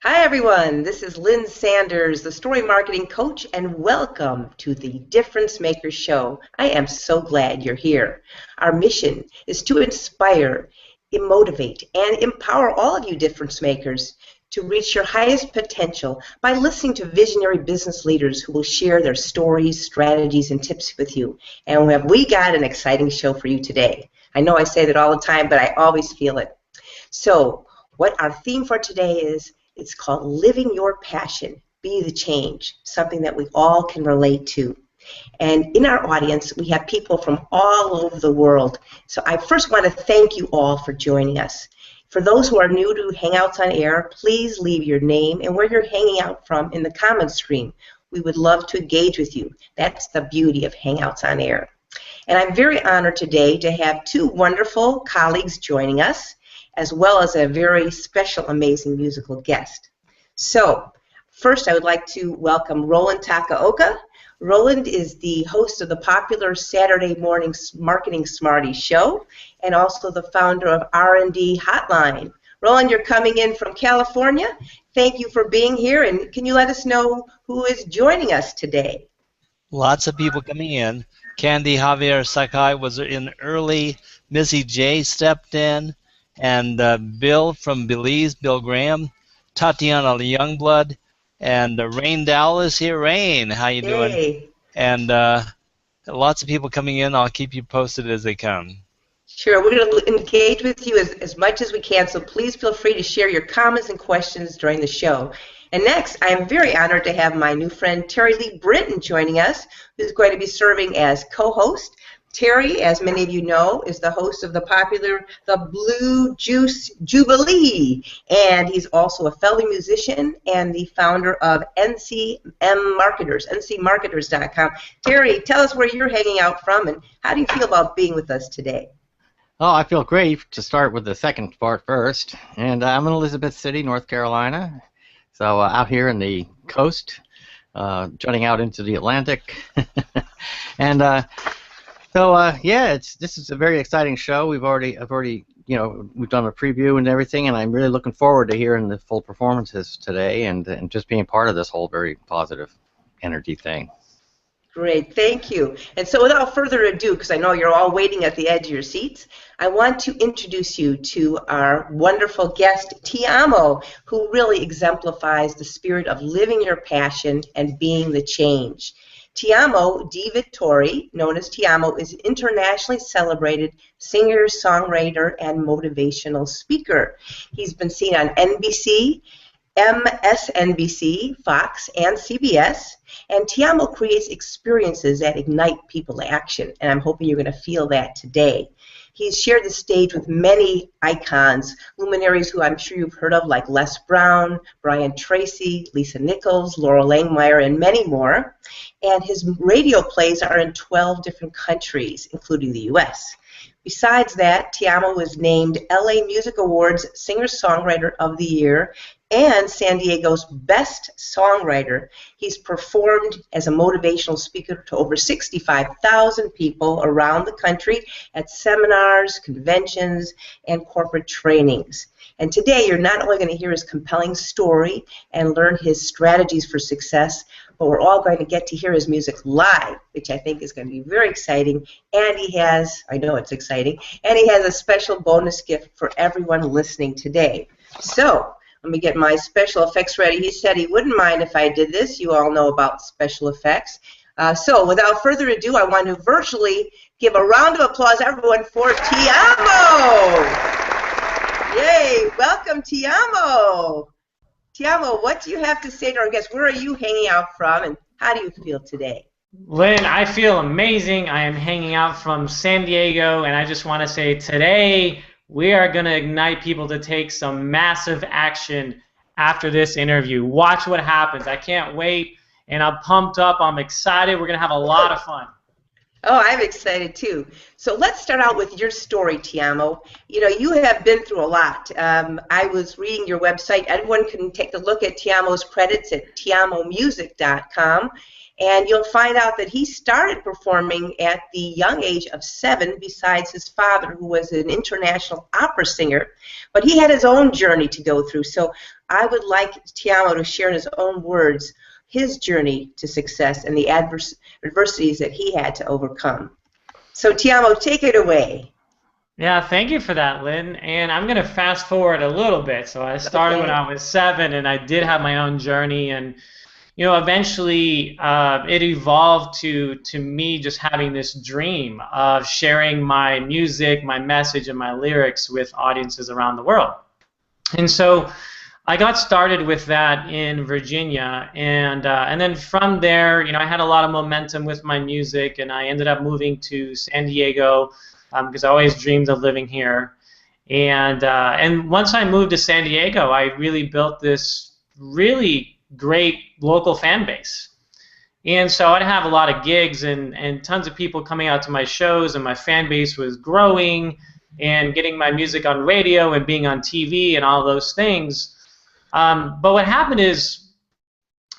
Hi, everyone. This is Lynn Sanders, the Story Marketing Coach, and welcome to the Difference Maker Show. I am so glad you're here. Our mission is to inspire, motivate, and empower all of you difference makers to reach your highest potential by listening to visionary business leaders who will share their stories, strategies, and tips with you. And we got an exciting show for you today. I know I say that all the time, but I always feel it. So, what our theme for today is, it's called Living Your Passion, Be the Change, something that we all can relate to. And in our audience, we have people from all over the world. So I first want to thank you all for joining us. For those who are new to Hangouts on Air, please leave your name and where you're hanging out from in the comments stream. We would love to engage with you. That's the beauty of Hangouts on Air. And I'm very honored today to have two wonderful colleagues joining us, as well as a very special, amazing musical guest. So, first I would like to welcome Roland Takaoka. Roland is the host of the popular Saturday morning Marketing Smarties show and also the founder of R&D Hotline. Roland, you're coming in from California. Thank you for being here, and can you let us know who is joining us today? Lots of people coming in. Candy Javier Sakai was in early. Missy J stepped in. And Bill from Belize, Bill Graham, Tatiana Youngblood, and Rain Dowell is here. Rain, how you doing? Hey. And lots of people coming in. I'll keep you posted as they come. Sure, we're going to engage with you as much as we can, so please feel free to share your comments and questions during the show. And next, I am very honored to have my new friend Terry Lee Britton joining us, who's going to be serving as co-host. Terry, as many of you know, is the host of the popular The Blue Juice Jubilee, and he's also a fellow musician and the founder of NCM Marketers, ncmarketers.com. Terry, tell us where you're hanging out from, and how do you feel about being with us today? Oh, I feel great to start with the second part first, and I'm in Elizabeth City, North Carolina, so out here in the coast, jutting out into the Atlantic, and this is a very exciting show. We've already done a preview and everything, and I'm really looking forward to hearing the full performances today and just being part of this whole very positive energy thing. Great, thank you. And so without further ado, because I know you're all waiting at the edge of your seats, I want to introduce you to our wonderful guest, Tiamo, who really exemplifies the spirit of living your passion and being the change. Tiamo di VETTORI, known as Tiamo, is an internationally celebrated singer, songwriter, and motivational speaker. He's been seen on NBC, MSNBC, Fox, and CBS, and Tiamo creates experiences that ignite people to action, and I'm hoping you're going to feel that today. He's shared the stage with many icons, luminaries who I'm sure you've heard of, like Les Brown, Brian Tracy, Lisa Nichols, Laurel Langmeyer, and many more. And his radio plays are in 12 different countries, including the U.S. Besides that, Tiamo was named LA Music Awards Singer-Songwriter of the Year and San Diego's Best Songwriter. He's performed as a motivational speaker to over 65,000 people around the country at seminars, conventions, and corporate trainings. And today you're not only going to hear his compelling story and learn his strategies for success, but we're all going to get to hear his music live, which I think is going to be very exciting. And he has, I know it's exciting, and he has a special bonus gift for everyone listening today. So, let me get my special effects ready. He said he wouldn't mind if I did this. You all know about special effects. So without further ado, I want to virtually give a round of applause, everyone, for Tiamo. Yay, welcome, Tiamo. Tiamo, what do you have to say to our guests? Where are you hanging out from, and how do you feel today? Lynn, I feel amazing. I am hanging out from San Diego, and I just want to say today we are going to ignite people to take some massive action after this interview. Watch what happens. I can't wait, and I'm pumped up. I'm excited. We're going to have a lot of fun. Oh, I'm excited too. So let's start out with your story, Tiamo. You know, you have been through a lot. I was reading your website. Everyone can take a look at Tiamo's credits at tiamomusic.com. And you'll find out that he started performing at the young age of 7, besides his father, who was an international opera singer. But he had his own journey to go through. So I would like Tiamo to share in his own words his journey to success and the adversities that he had to overcome. So Tiamo, take it away. Yeah, thank you for that, Lynn. And I'm going to fast forward a little bit. So I started when I was 7, and I did have my own journey. And eventually it evolved to me just having this dream of sharing my music, my message, and my lyrics with audiences around the world. And so I got started with that in Virginia, and then from there, I had a lot of momentum with my music, and I ended up moving to San Diego because I always dreamed of living here. And once I moved to San Diego, I really built this really great local fan base. And so I'd have a lot of gigs and tons of people coming out to my shows, and my fan base was growing and getting my music on radio and being on TV and all those things. But what happened is,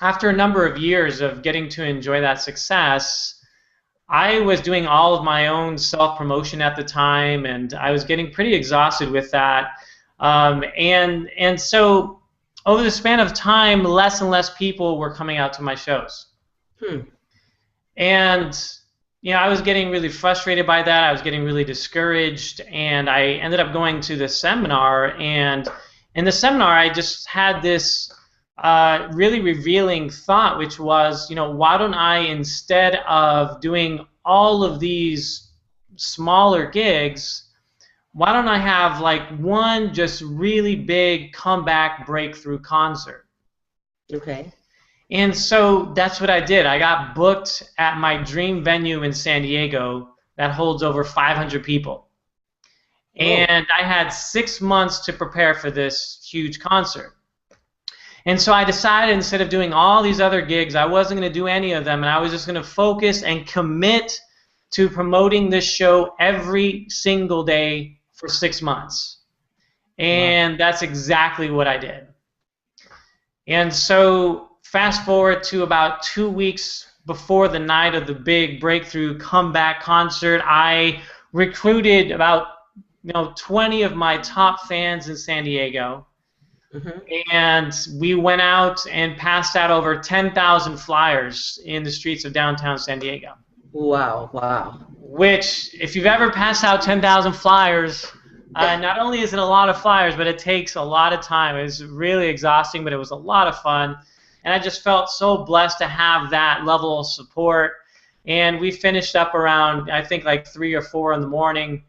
after a number of years of getting to enjoy that success, I was doing all of my own self-promotion at the time, and I was getting pretty exhausted with that. And so over the span of time, less and less people were coming out to my shows. And I was getting really frustrated by that. I was getting really discouraged, and I ended up going to the seminar. And in the seminar, I just had this really revealing thought, which was, why don't I, instead of doing all of these smaller gigs, why don't I have like one just really big comeback breakthrough concert? Okay. And so that's what I did. I got booked at my dream venue in San Diego that holds over 500 people. Whoa. And I had 6 months to prepare for this huge concert. And so I decided, instead of doing all these other gigs, I wasn't going to do any of them, and I was just going to focus and commit to promoting this show every single day for 6 months. And that's exactly what I did. And so fast forward to about 2 weeks before the night of the big breakthrough comeback concert, I recruited about 20 of my top fans in San Diego. And we went out and passed out over 10,000 flyers in the streets of downtown San Diego. Wow, wow. Which, if you've ever passed out 10,000 flyers, not only is it a lot of flyers, but it takes a lot of time. It was really exhausting, but it was a lot of fun. And I just felt so blessed to have that level of support. And we finished up around, I think, like 3 or 4 in the morning.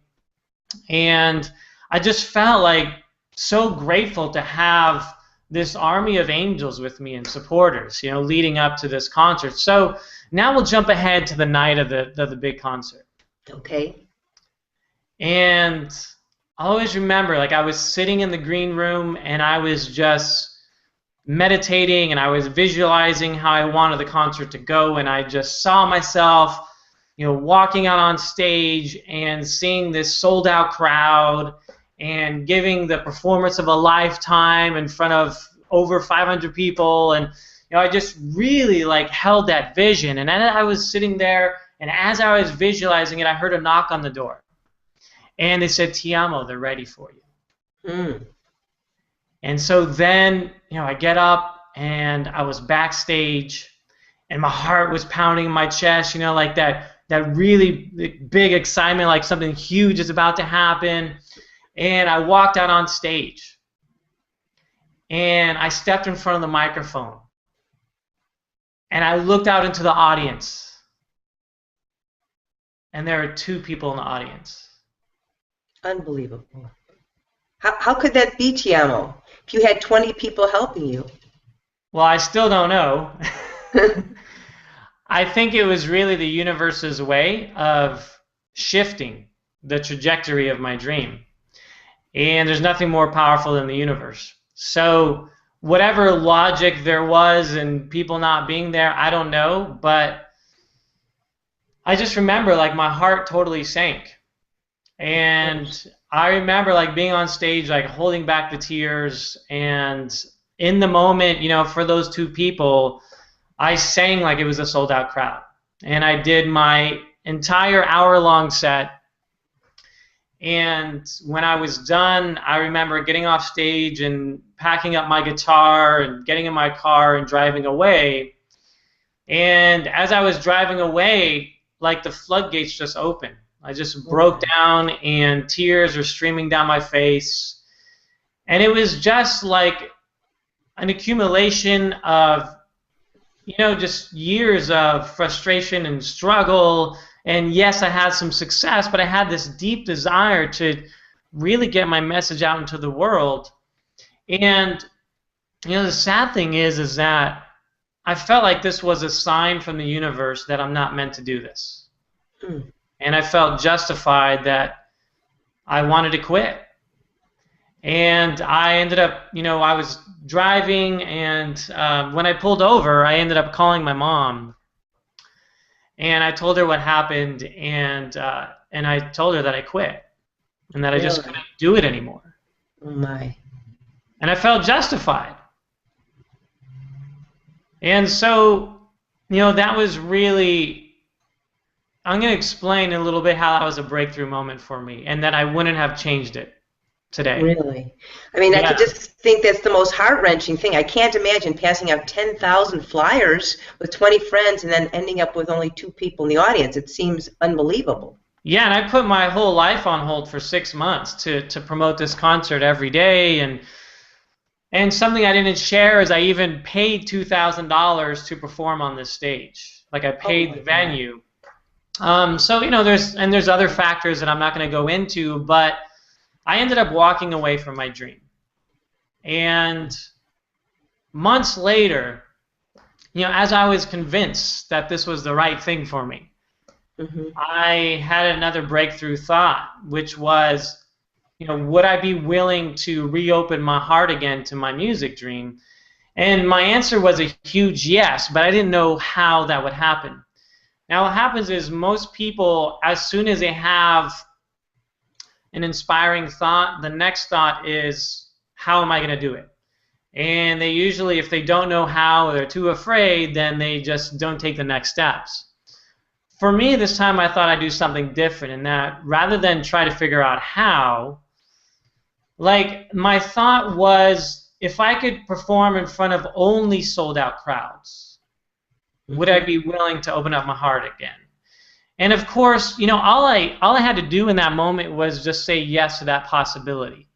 And I just felt like so grateful to have this army of angels with me and supporters, leading up to this concert. So now we'll jump ahead to the night of the big concert. Okay. And I always remember, like, I was sitting in the green room and I was just meditating and I was visualizing how I wanted the concert to go, and I just saw myself, walking out on stage and seeing this sold-out crowd and giving the performance of a lifetime in front of over 500 people. And I just really held that vision. And then I was sitting there, and as I was visualizing it, I heard a knock on the door. And they said, "Tiamo, they're ready for you." And so then, I get up, and I was backstage, and my heart was pounding in my chest, like that really big excitement, like something huge is about to happen. And I walked out on stage, and I stepped in front of the microphone, and I looked out into the audience, and there are 2 people in the audience. Unbelievable. How could that be, Tiamo, if you had 20 people helping you? Well, I still don't know. I think it was really the universe's way of shifting the trajectory of my dream. And there's nothing more powerful than the universe. So whatever logic there was in people not being there, I don't know. But I just remember, my heart totally sank. And I remember, being on stage, holding back the tears. And in the moment, for those 2 people, I sang like it was a sold-out crowd. And I did my entire hour-long set. And when I was done, I remember getting off stage and packing up my guitar and getting in my car and driving away. And as I was driving away, like the floodgates just opened. I just broke down and tears were streaming down my face. And it was just like an accumulation of, you know, just years of frustration and struggle. And yes, I had some success, but I had this deep desire to really get my message out into the world. And, you know, the sad thing is that I felt like this was a sign from the universe that I'm not meant to do this. And I felt justified that I wanted to quit. And I ended up, you know, I was driving, and when I pulled over, I ended up calling my mom. And I told her what happened, and I told her that I quit, and that I just couldn't do it anymore. Oh my. And I felt justified. And so, you know, that was really, I'm going to explain a little bit how that was a breakthrough moment for me, and that I wouldn't have changed it today. Really? I mean, I could just think that's the most heart-wrenching thing. I can't imagine passing out 10,000 flyers with 20 friends and then ending up with only 2 people in the audience. It seems unbelievable. Yeah, and I put my whole life on hold for 6 months to promote this concert every day, and something I didn't share is I even paid $2,000 to perform on this stage. Like, I paid the venue. So, you know, there's other factors that I'm not going to go into, but I ended up walking away from my dream. And months later, you know, as I was convinced that this was the right thing for me, I had another breakthrough thought, which was, you know, would I be willing to reopen my heart again to my music dream? And my answer was a huge yes, but I didn't know how that would happen. Now, what happens is most people, as soon as they have an inspiring thought, the next thought is, how am I going to do it? And they usually, if they don't know how, or they're too afraid, then they just don't take the next steps. For me, this time I thought I'd do something different, in that rather than try to figure out how, like, my thought was, if I could perform in front of only sold-out crowds, would I be willing to open up my heart again? And of course, you know, all I had to do in that moment was just say yes to that possibility,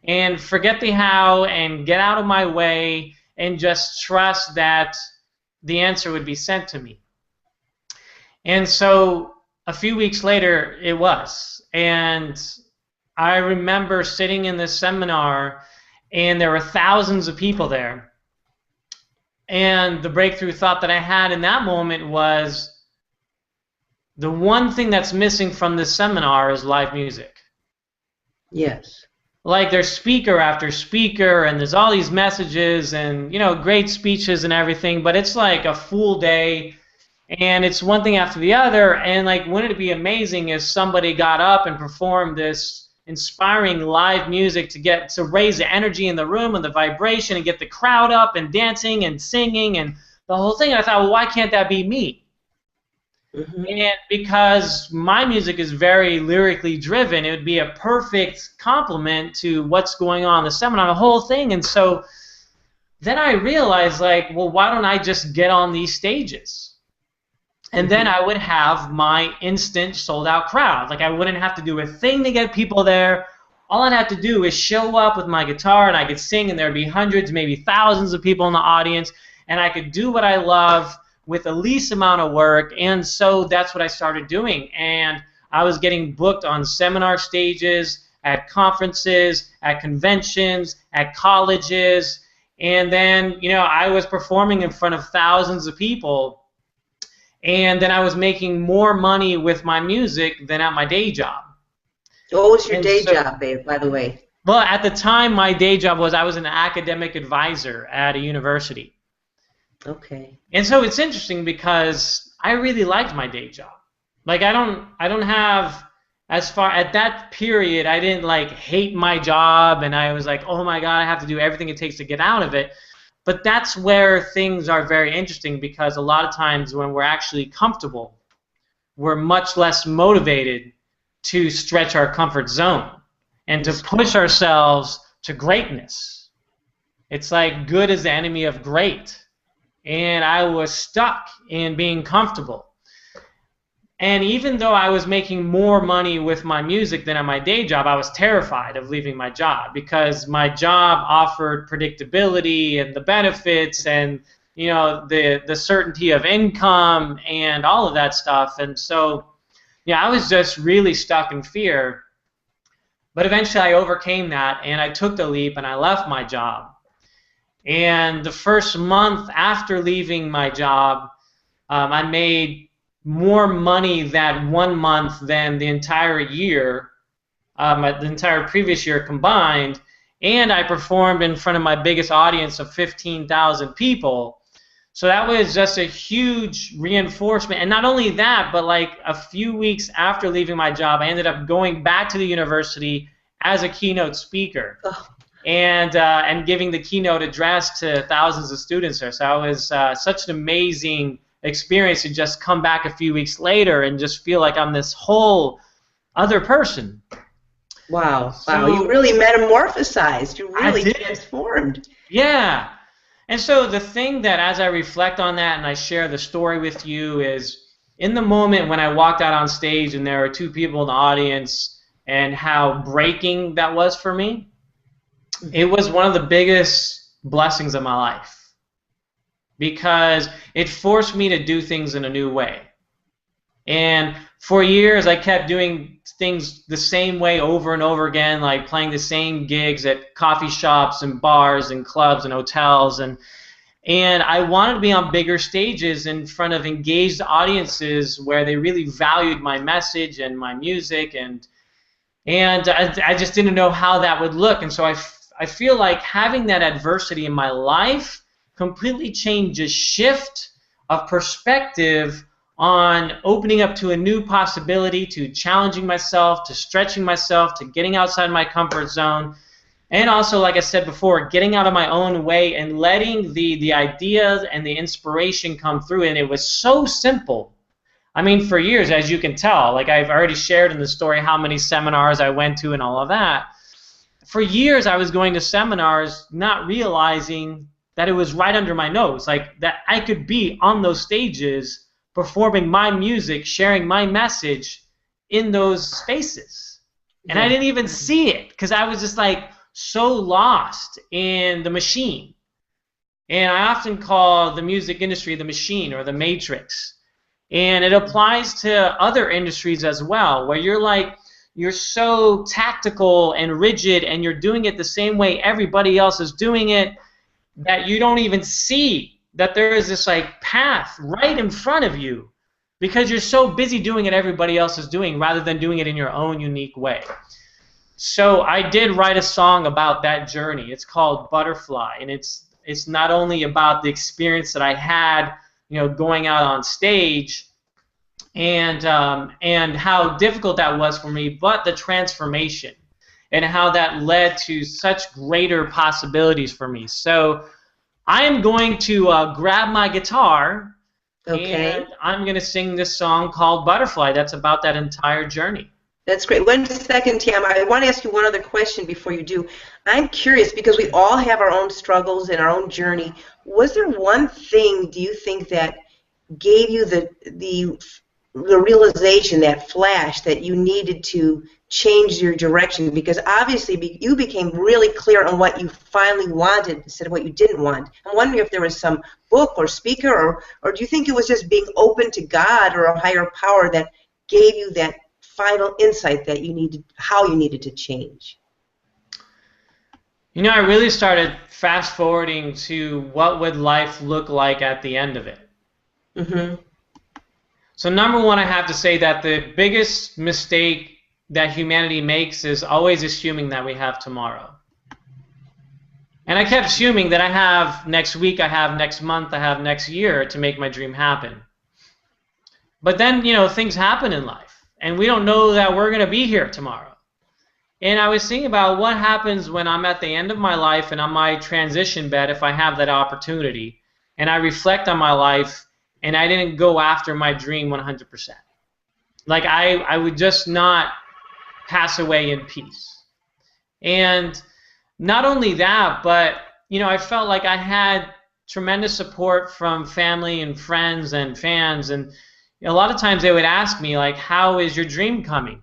and forget the how, and get out of my way, and just trust that the answer would be sent to me. And so a few weeks later, it was. And I remember sitting in this seminar, and there were thousands of people there. And the breakthrough thought that I had in that moment was, the one thing that's missing from this seminar is live music. Yes. Like, there's speaker after speaker, and there's all these messages, and, you know, great speeches and everything, but it's like a full day, and it's one thing after the other. And, like, wouldn't it be amazing if somebody got up and performed this inspiring live music to raise the energy in the room and the vibration and get the crowd up and dancing and singing and the whole thing? And I thought, well, why can't that be me? And because my music is very lyrically driven, it would be a perfect complement to what's going on in the seminar, the whole thing. And so then I realized, like, well, why don't I just get on these stages? And then I would have my instant sold-out crowd. Like, I wouldn't have to do a thing to get people there. All I'd have to do is show up with my guitar, and I could sing, and there'd be hundreds, maybe thousands of people in the audience, and I could do what I love with the least amount of work. And so that's what I started doing. And I was getting booked on seminar stages, at conferences, at conventions, at colleges. And then, you know, I was performing in front of thousands of people. And then I was making more money with my music than at my day job. What was your day job, babe, by the way? Well, at the time, my day job was, I was an academic advisor at a university. Okay. And so it's interesting because I really liked my day job. Like, I don't have, as far at that period, I didn't like hate my job, and I was like, oh my God, I have to do everything it takes to get out of it. But that's where things are very interesting, because a lot of times when we're actually comfortable, we're much less motivated to stretch our comfort zone and to push ourselves to greatness. It's like good is the enemy of great. And I was stuck in being comfortable. And even though I was making more money with my music than at my day job, I was terrified of leaving my job, because my job offered predictability and the benefits and, you know, the certainty of income and all of that stuff. And so, yeah, I was just really stuck in fear. But eventually I overcame that, and I took the leap, and I left my job. And the first month after leaving my job, I made more money that 1 month than the entire year, the entire previous year combined, and I performed in front of my biggest audience of 15,000 people. So that was just a huge reinforcement. And not only that, but like a few weeks after leaving my job, I ended up going back to the university as a keynote speaker. And giving the keynote address to thousands of students there. So it was such an amazing experience to just come back a few weeks later and just feel like I'm this whole other person. Wow. So, wow. You really metamorphosized. You really transformed. Yeah. And so the thing that, as I reflect on that and I share the story with you, is in the moment when I walked out on stage and there were 2 people in the audience, and how breaking that was for me, it was one of the biggest blessings of my life, because it forced me to do things in a new way. And for years I kept doing things the same way over and over again, like playing the same gigs at coffee shops and bars and clubs and hotels, and I wanted to be on bigger stages in front of engaged audiences where they really valued my message and my music, and I just didn't know how that would look. And so I feel like having that adversity in my life completely changed a shift of perspective on opening up to a new possibility, to challenging myself, to stretching myself, to getting outside my comfort zone, and also, like I said before, getting out of my own way and letting the ideas and the inspiration come through. And it was so simple. I mean, for years, as you can tell, like I've already shared in the story how many seminars I went to and all of that. For years, I was going to seminars not realizing that it was right under my nose, like that I could be on those stages performing my music, sharing my message in those spaces. And I didn't even see it, because I was just like so lost in the machine. And I often call the music industry the machine or the matrix. And it applies to other industries as well, where you're so tactical and rigid, and you're doing it the same way everybody else is doing it, that you don't even see that there is this like path right in front of you, because you're so busy doing it everybody else is doing rather than doing it in your own unique way. So I did write a song about that journey. It's called Butterfly, and it's not only about the experience that I had, you know, going out on stage and how difficult that was for me, but the transformation and how that led to such greater possibilities for me. So I am going to grab my guitar, and I'm going to sing this song called Butterfly. That's about that entire journey. That's great. 1 second, Tiamo. I want to ask you one other question before you do. I'm curious, because we all have our own struggles and our own journey. Was there one thing, do you think, that gave you the realization, that flash, that you needed to change your direction? Because obviously you became really clear on what you finally wanted instead of what you didn't want. I'm wondering if there was some book or speaker, or do you think it was just being open to God or a higher power that gave you that final insight that you needed, how you needed to change? You know, I really started fast forwarding to what would life look like at the end of it. Mm-hmm. So number one, I have to say that the biggest mistake that humanity makes is always assuming that we have tomorrow. And I kept assuming that I have next week, I have next month, I have next year to make my dream happen. But then, you know, things happen in life, and we don't know that we're going to be here tomorrow. And I was thinking about what happens when I'm at the end of my life and on my transition bed, if I have that opportunity, and I reflect on my life and I didn't go after my dream 100%. Like I would just not pass away in peace. And not only that, but I felt like I had tremendous support from family and friends and fans, and a lot of times they would ask me, like, how is your dream coming?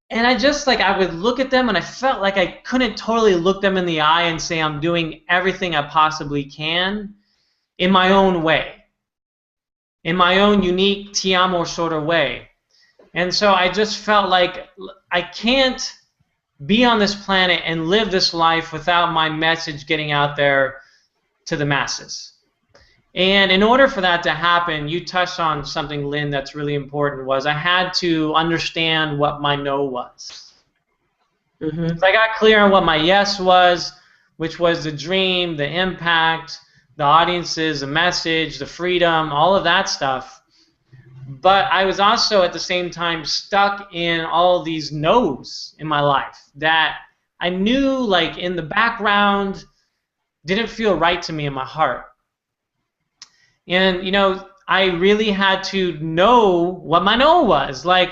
And I would look at them and I felt like I couldn't totally look them in the eye and say I'm doing everything I possibly can in my own way, in my own unique Tiamo sort of way. And so I just felt like I can't be on this planet and live this life without my message getting out there to the masses. And in order for that to happen, you touched on something, Lynn, that's really important, was I had to understand what my no was. Mm-hmm. So I got clear on what my yes was, which was the dream, the impact, the audiences, the message, the freedom, all of that stuff. But I was also at the same time stuck in all these no's in my life that I knew, like, in the background didn't feel right to me in my heart. And, I really had to know what my no was. Like,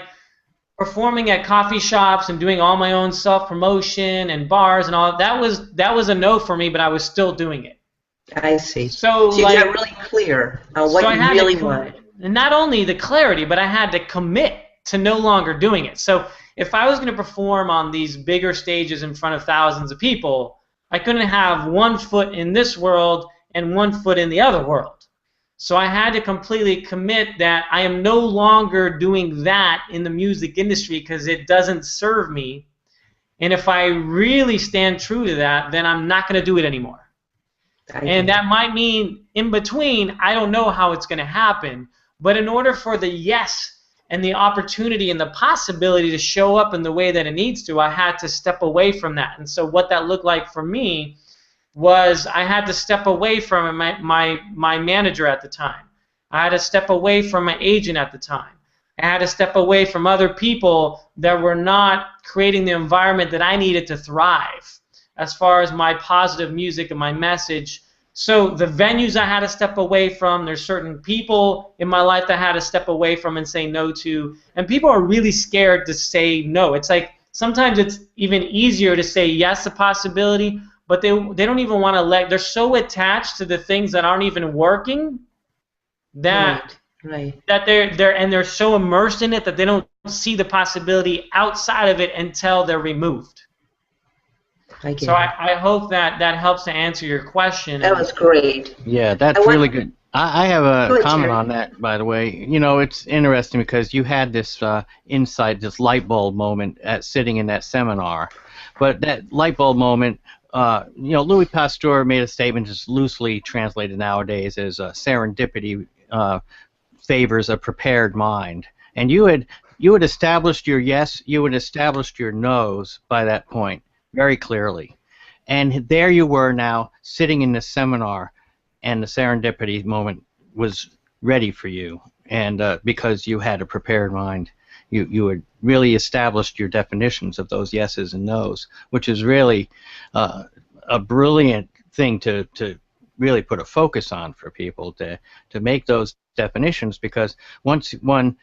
performing at coffee shops and doing all my own self-promotion and bars and all, that was a no for me, but I was still doing it. I see. So you got really clear on what you really wanted. And not only the clarity, but I had to commit to no longer doing it. So if I was going to perform on these bigger stages in front of thousands of people, I couldn't have one foot in this world and one foot in the other world. So I had to completely commit that I am no longer doing that in the music industry because it doesn't serve me. And if I really stand true to that, then I'm not going to do it anymore. And that might mean in between, I don't know how it's going to happen. But in order for the yes and the opportunity and the possibility to show up in the way that it needs to, I had to step away from that. And so what that looked like for me was I had to step away from my manager at the time. I had to step away from my agent at the time. I had to step away from other people that were not creating the environment that I needed to thrive as far as my positive music and my message. So the venues I had to step away from, there's certain people in my life that I had to step away from and say no to. And people are really scared to say no. It's like sometimes it's even easier to say yes to possibility, but they don't even want to they're so attached to the things that aren't even working that that they're so immersed in it that they don't see the possibility outside of it until they're removed. So I hope that helps to answer your question. That was great. Yeah, that's really good. I have a comment on that, by the way. It's interesting because you had this insight, this light bulb moment at sitting in that seminar. But that light bulb moment, Louis Pasteur made a statement just loosely translated nowadays as serendipity favors a prepared mind. And you had established your yes, you had established your no's by that point very clearly. And there you were now sitting in the seminar, and the serendipity moment was ready for you. And because you had a prepared mind, you had really established your definitions of those yeses and nos, which is really a brilliant thing to really put a focus on for people to make those definitions, because once one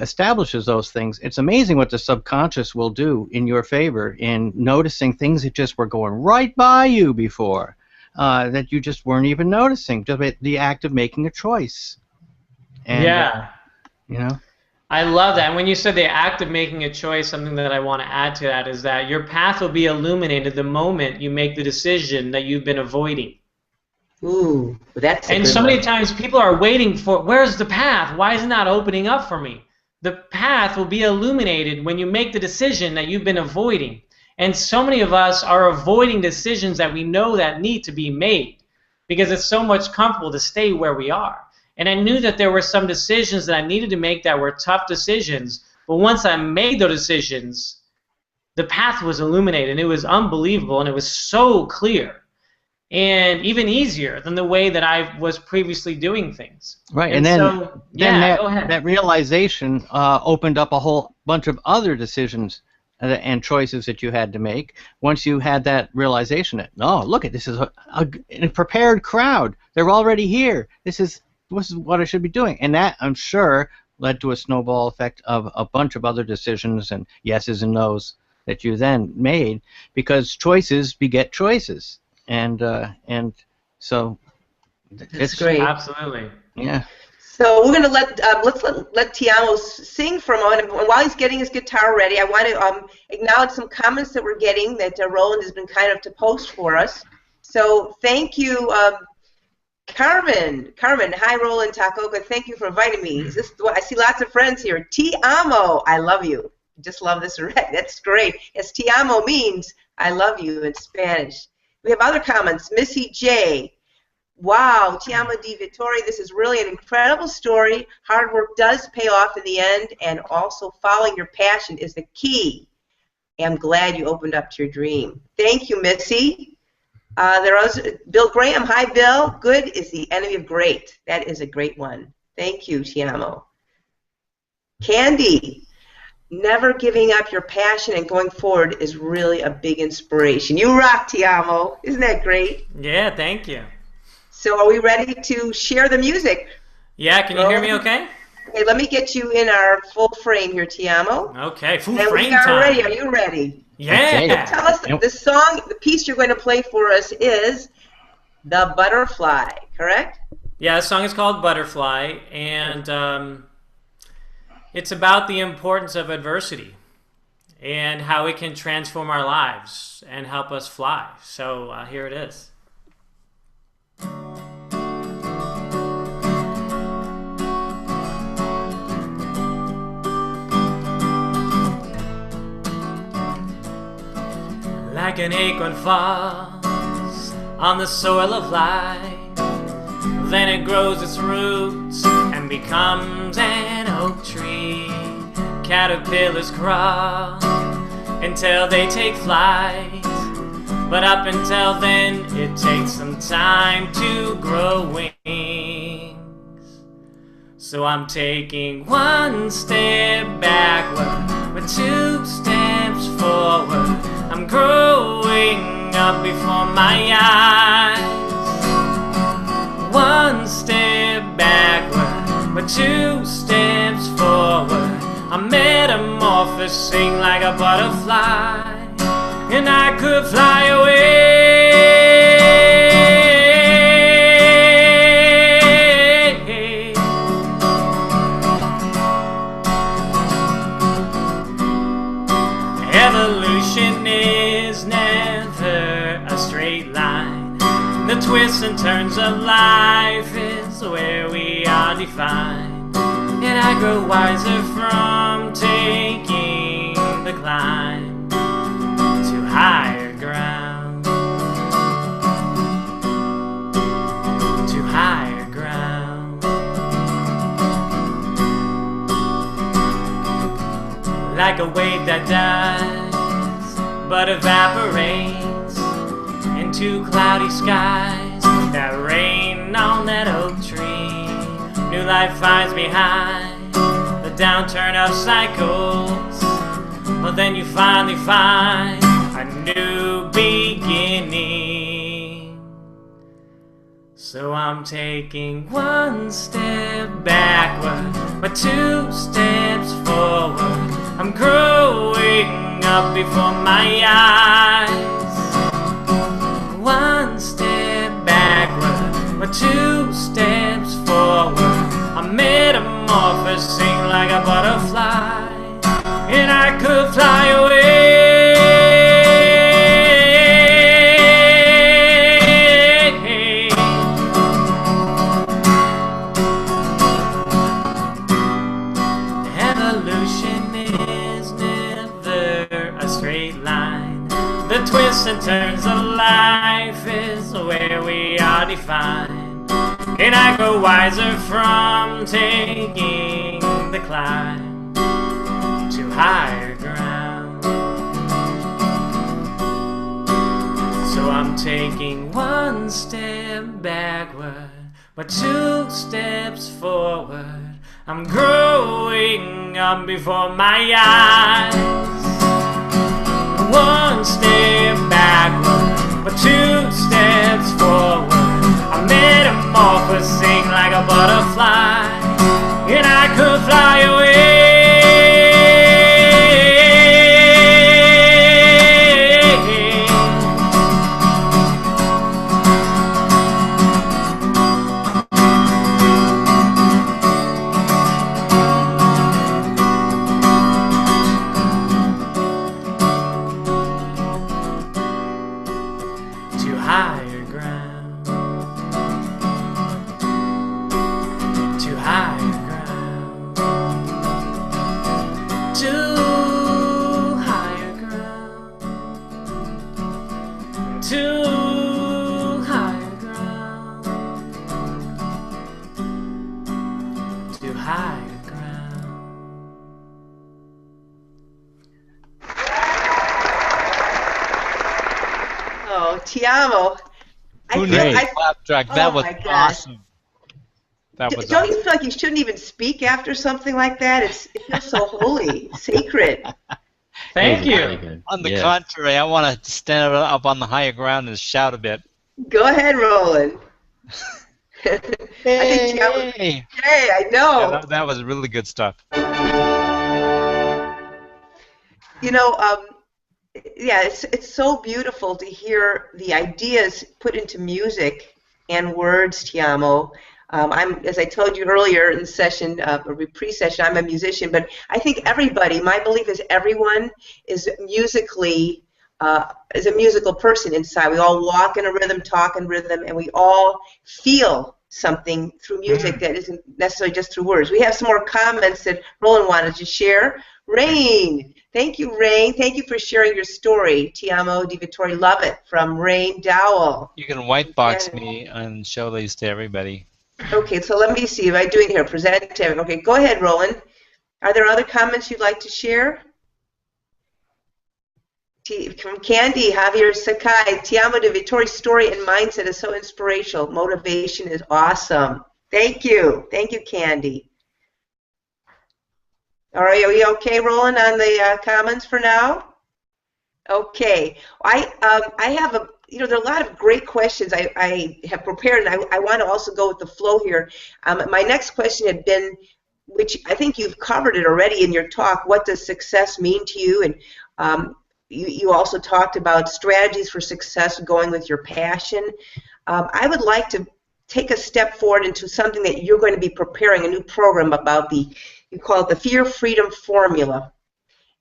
establishes those things, it's amazing what the subconscious will do in your favor in noticing things that just were going right by you before, that you just weren't even noticing, just the act of making a choice. And, yeah. I love that. And when you said the act of making a choice, something that I want to add to that is that your path will be illuminated the moment you make the decision that you've been avoiding. Ooh, that's and so many times people are waiting for, where's the path? Why is it not opening up for me? The path will be illuminated when you make the decision that you've been avoiding. And so many of us are avoiding decisions that we know that need to be made because it's so much comfortable to stay where we are. And I knew that there were some decisions that I needed to make that were tough decisions, but once I made those decisions, the path was illuminated, and it was unbelievable, and it was so clear. And even easier than the way that I was previously doing things. Right, and then, go ahead. That realization opened up a whole bunch of other decisions and choices that you had to make. Once you had that realization that, oh, look at this is a prepared crowd. They're already here. This is what I should be doing. And that, I'm sure, led to a snowball effect of a bunch of other decisions and yeses and nos that you then made, because choices beget choices. And so That's great. Absolutely. Yeah. So we're going to let Tiamo sing for a moment. And while he's getting his guitar ready, I want to acknowledge some comments that we're getting that Roland has been kind of to post for us. So thank you, Carmen. Hi, Roland Takoka. Thank you for inviting me. I see lots of friends here. Tiamo, I love you. Just love this. That's great. As Tiamo means I love you in Spanish. We have other comments. Missy J. Wow, Tiamo di VETTORI, this is really an incredible story. Hard work does pay off in the end, and also following your passion is the key. I'm glad you opened up to your dream. Thank you, Missy. Bill Graham. Hi, Bill. Good is the enemy of great. That is a great one. Thank you, Tiamo. Candy. Never giving up your passion and going forward is really a big inspiration. You rock, Tiamo. Isn't that great? Yeah, thank you. So are we ready to share the music? Yeah, can you hear me okay? Okay, let me get you in our full frame here, Tiamo. Okay, full and frame we are time. ready. Are you ready? Yeah. Okay. Tell us the song, the piece you're going to play for us is The Butterfly, correct? Yeah, the song is called Butterfly, and it's about the importance of adversity and how it can transform our lives and help us fly. So here it is. Like an acorn falls on the soil of life, then it grows its roots and becomes an oak tree. Caterpillars crawl until they take flight, but up until then it takes some time to grow wings. So I'm taking one step backward with two steps forward. I'm growing up before my eyes. One step backward, but two steps forward. I'm metamorphosing like a butterfly, and I could fly away. Evolution is never a straight line. The twists and turns of life is where we are defined, and I grow wiser from taking the climb to higher ground, to higher ground. Like a wave that dies but evaporates into cloudy skies that rain on that oak tree. New life finds behind the downturn of cycles, but then you finally find a new beginning. So I'm taking one step backward, but two steps forward. I'm growing up before my eyes. One step backward, but two steps forward. I'm metamorphosing like a butterfly, and I could fly away. Evolution is never a straight line. The twists and turns of life is where we are defined, and I grow wiser from taking the climb to higher ground. So I'm taking one step backward, but two steps forward. I'm growing up before my eyes. one step backward, but two steps forward. I'm metamorphosing like a butterfly, and I could fly away. Tiamo. Who needs a clap track? That was awesome. That was Don't you feel like you shouldn't even speak after something like that? It feels so holy, sacred. Thank you. On the contrary, I want to stand up on the higher ground and shout a bit. Go ahead, Roland. Hey, I know. Yeah, that was really good stuff. You know, yeah, it's so beautiful to hear the ideas put into music and words, Tiamo. As I told you earlier in the session, pre-session, I'm a musician, but I think everybody, my belief is everyone is musically, is a musical person inside. We all walk in a rhythm, talk in rhythm, and we all feel something through music that isn't necessarily just through words. We have some more comments that Roland wanted to share. Rain. Thank you, Rain. Thank you for sharing your story. Tiamo di VETTORI, love it, from Rain Dowell. You can white box me and show these to everybody. Okay, so let me see. Am I doing here? Present. Okay, go ahead, Roland. Are there other comments you'd like to share? From Candy, Javier Sakai, Tiamo di VETTORI's story and mindset is so inspirational. Motivation is awesome. Thank you. Thank you, Candy. All right, are we okay, Roland, on the comments for now? Okay. I have a, there are a lot of great questions I have prepared, and I want to also go with the flow here. My next question had been, which I think you've covered it already in your talk, what does success mean to you? And you also talked about strategies for success going with your passion. I would like to take a step forward into something that you're going to be preparing a new program about. You call it the Fear Freedom Formula.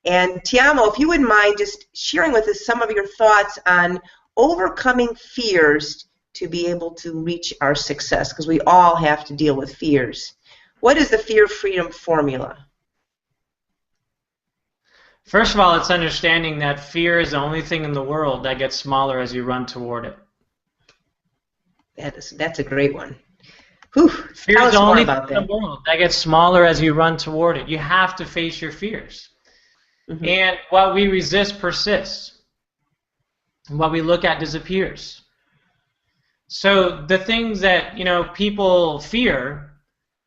And Tiamo, if you wouldn't mind just sharing with us some of your thoughts on overcoming fears to be able to reach our success, because we all have to deal with fears. What is the Fear Freedom Formula? First of all, it's understanding that fear is the only thing in the world that gets smaller as you run toward it. That's a great one. Whew, fear is the only thing in the world that gets smaller as you run toward it. You have to face your fears. Mm-hmm. And what we resist persists. And what we look at disappears. So the things that people fear,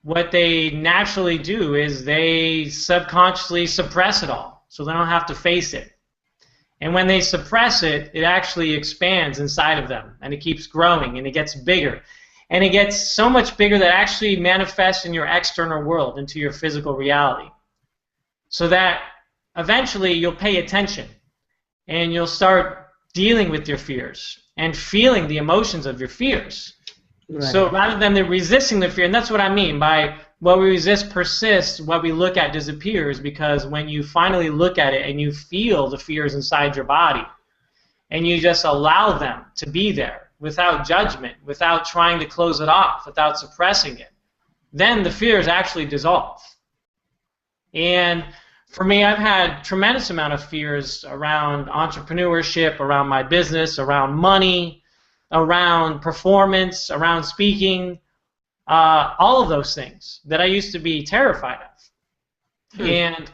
what they naturally do is they subconsciously suppress it all, so they don't have to face it. And when they suppress it, it actually expands inside of them, and it keeps growing, and it gets bigger. And it gets so much bigger that it actually manifests in your external world, into your physical reality. So that eventually you'll pay attention, and you'll start dealing with your fears and feeling the emotions of your fears. Right. So rather than resisting the fear, and that's what I mean by what we resist persists, what we look at disappears, because when you finally look at it and you feel the fears inside your body, and you just allow them to be there, without judgment, without trying to close it off, without suppressing it, then the fears actually dissolve. And for me, I've had tremendous amount of fears around entrepreneurship, around my business, around money, around performance, around speaking, all of those things that I used to be terrified of. And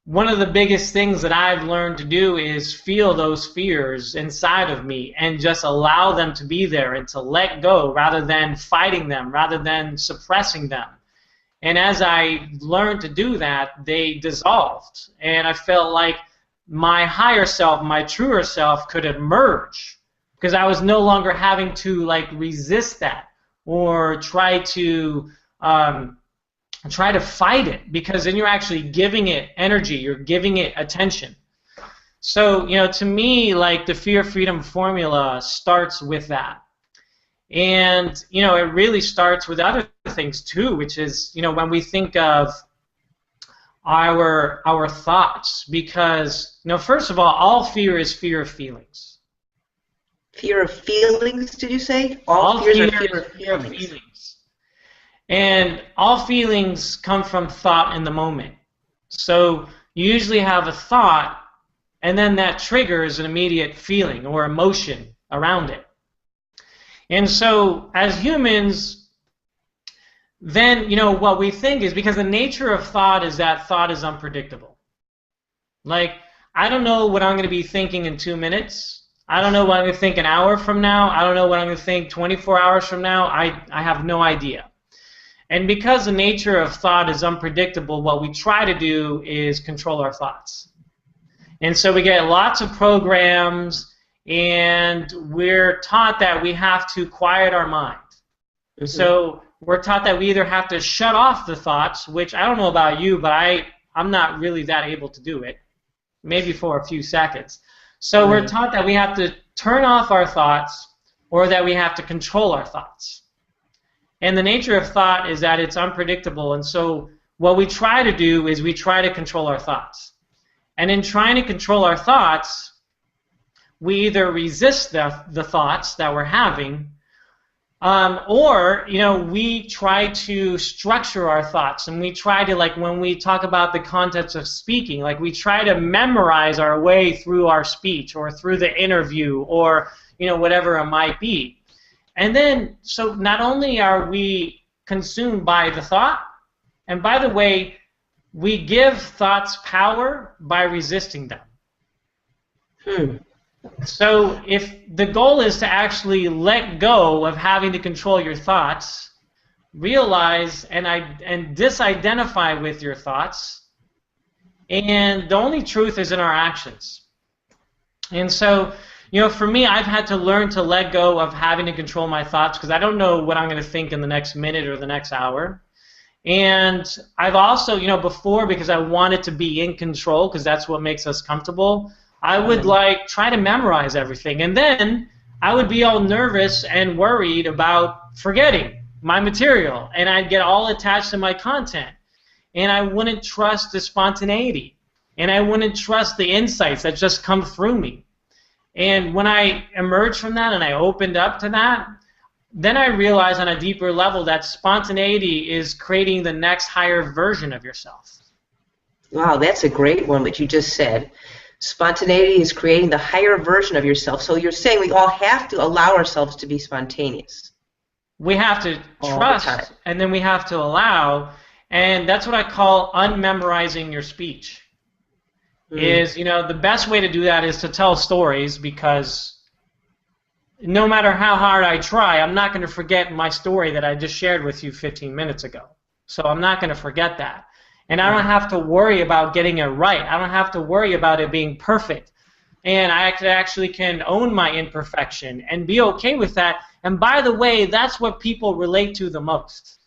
one of the biggest things that I've learned to do is feel those fears inside of me and just allow them to be there and to let go rather than fighting them, rather than suppressing them. And as I learned to do that, they dissolved. And I felt like my higher self, my truer self could emerge, because I was no longer having to like resist that or try to fight it, because then you're actually giving it energy, you're giving it attention. So, you know, to me, like, the Fear Freedom formula starts with that. And, you know, it really starts with other things too, which is, you know, when we think of our thoughts, because, you know, first of all fear is fear of feelings. Fear of feelings, did you say? All fears are fear of feelings. And all feelings come from thought in the moment. So you usually have a thought, and then that triggers an immediate feeling or emotion around it. And so as humans, then, you know, what we think is, because the nature of thought is that thought is unpredictable. Like, I don't know what I'm going to be thinking in 2 minutes. I don't know what I'm going to think an hour from now. I don't know what I'm going to think 24 hours from now. I have no idea. And because the nature of thought is unpredictable, what we try to do is control our thoughts. And so we get lots of programs, and we're taught that we have to quiet our mind. Mm-hmm. So we're taught that we either have to shut off the thoughts, which I don't know about you, but I'm not really that able to do it, maybe for a few seconds. So we're taught that we have to turn off our thoughts, or that we have to control our thoughts. And the nature of thought is that it's unpredictable, and so what we try to do is we try to control our thoughts. And in trying to control our thoughts, we either resist the thoughts that we're having, or, you know, we try to structure our thoughts, and we try to, like, when we talk about the concepts of speaking, like, we try to memorize our way through our speech or through the interview, or, you know, whatever it might be. And then, so not only are we consumed by the thought, and by the way, we give thoughts power by resisting them. So if the goal is to actually let go of having to control your thoughts, realize and disidentify with your thoughts, and the only truth is in our actions. And so, you know, for me, I've had to learn to let go of having to control my thoughts, because I don't know what I'm going to think in the next minute or the next hour. And I've also, you know, before, because I wanted to be in control, because that's what makes us comfortable, I would like try to memorize everything, and then I would be all nervous and worried about forgetting my material, and I'd get all attached to my content, and I wouldn't trust the spontaneity, and I wouldn't trust the insights that just come through me. And when I emerged from that and I opened up to that, then I realized on a deeper level that spontaneity is creating the next higher version of yourself. Wow, that's a great one that you just said. Spontaneity is creating the higher version of yourself. So you're saying we all have to allow ourselves to be spontaneous. We have to trust, and then we have to allow, and that's what I call unmemorizing your speech. Is, you know, the best way to do that is to tell stories, because no matter how hard I try, I'm not going to forget my story that I just shared with you 15 minutes ago. So I'm not going to forget that. And I don't have to worry about getting it right. I don't have to worry about it being perfect. And I actually can own my imperfection and be okay with that. And by the way, that's what people relate to the most.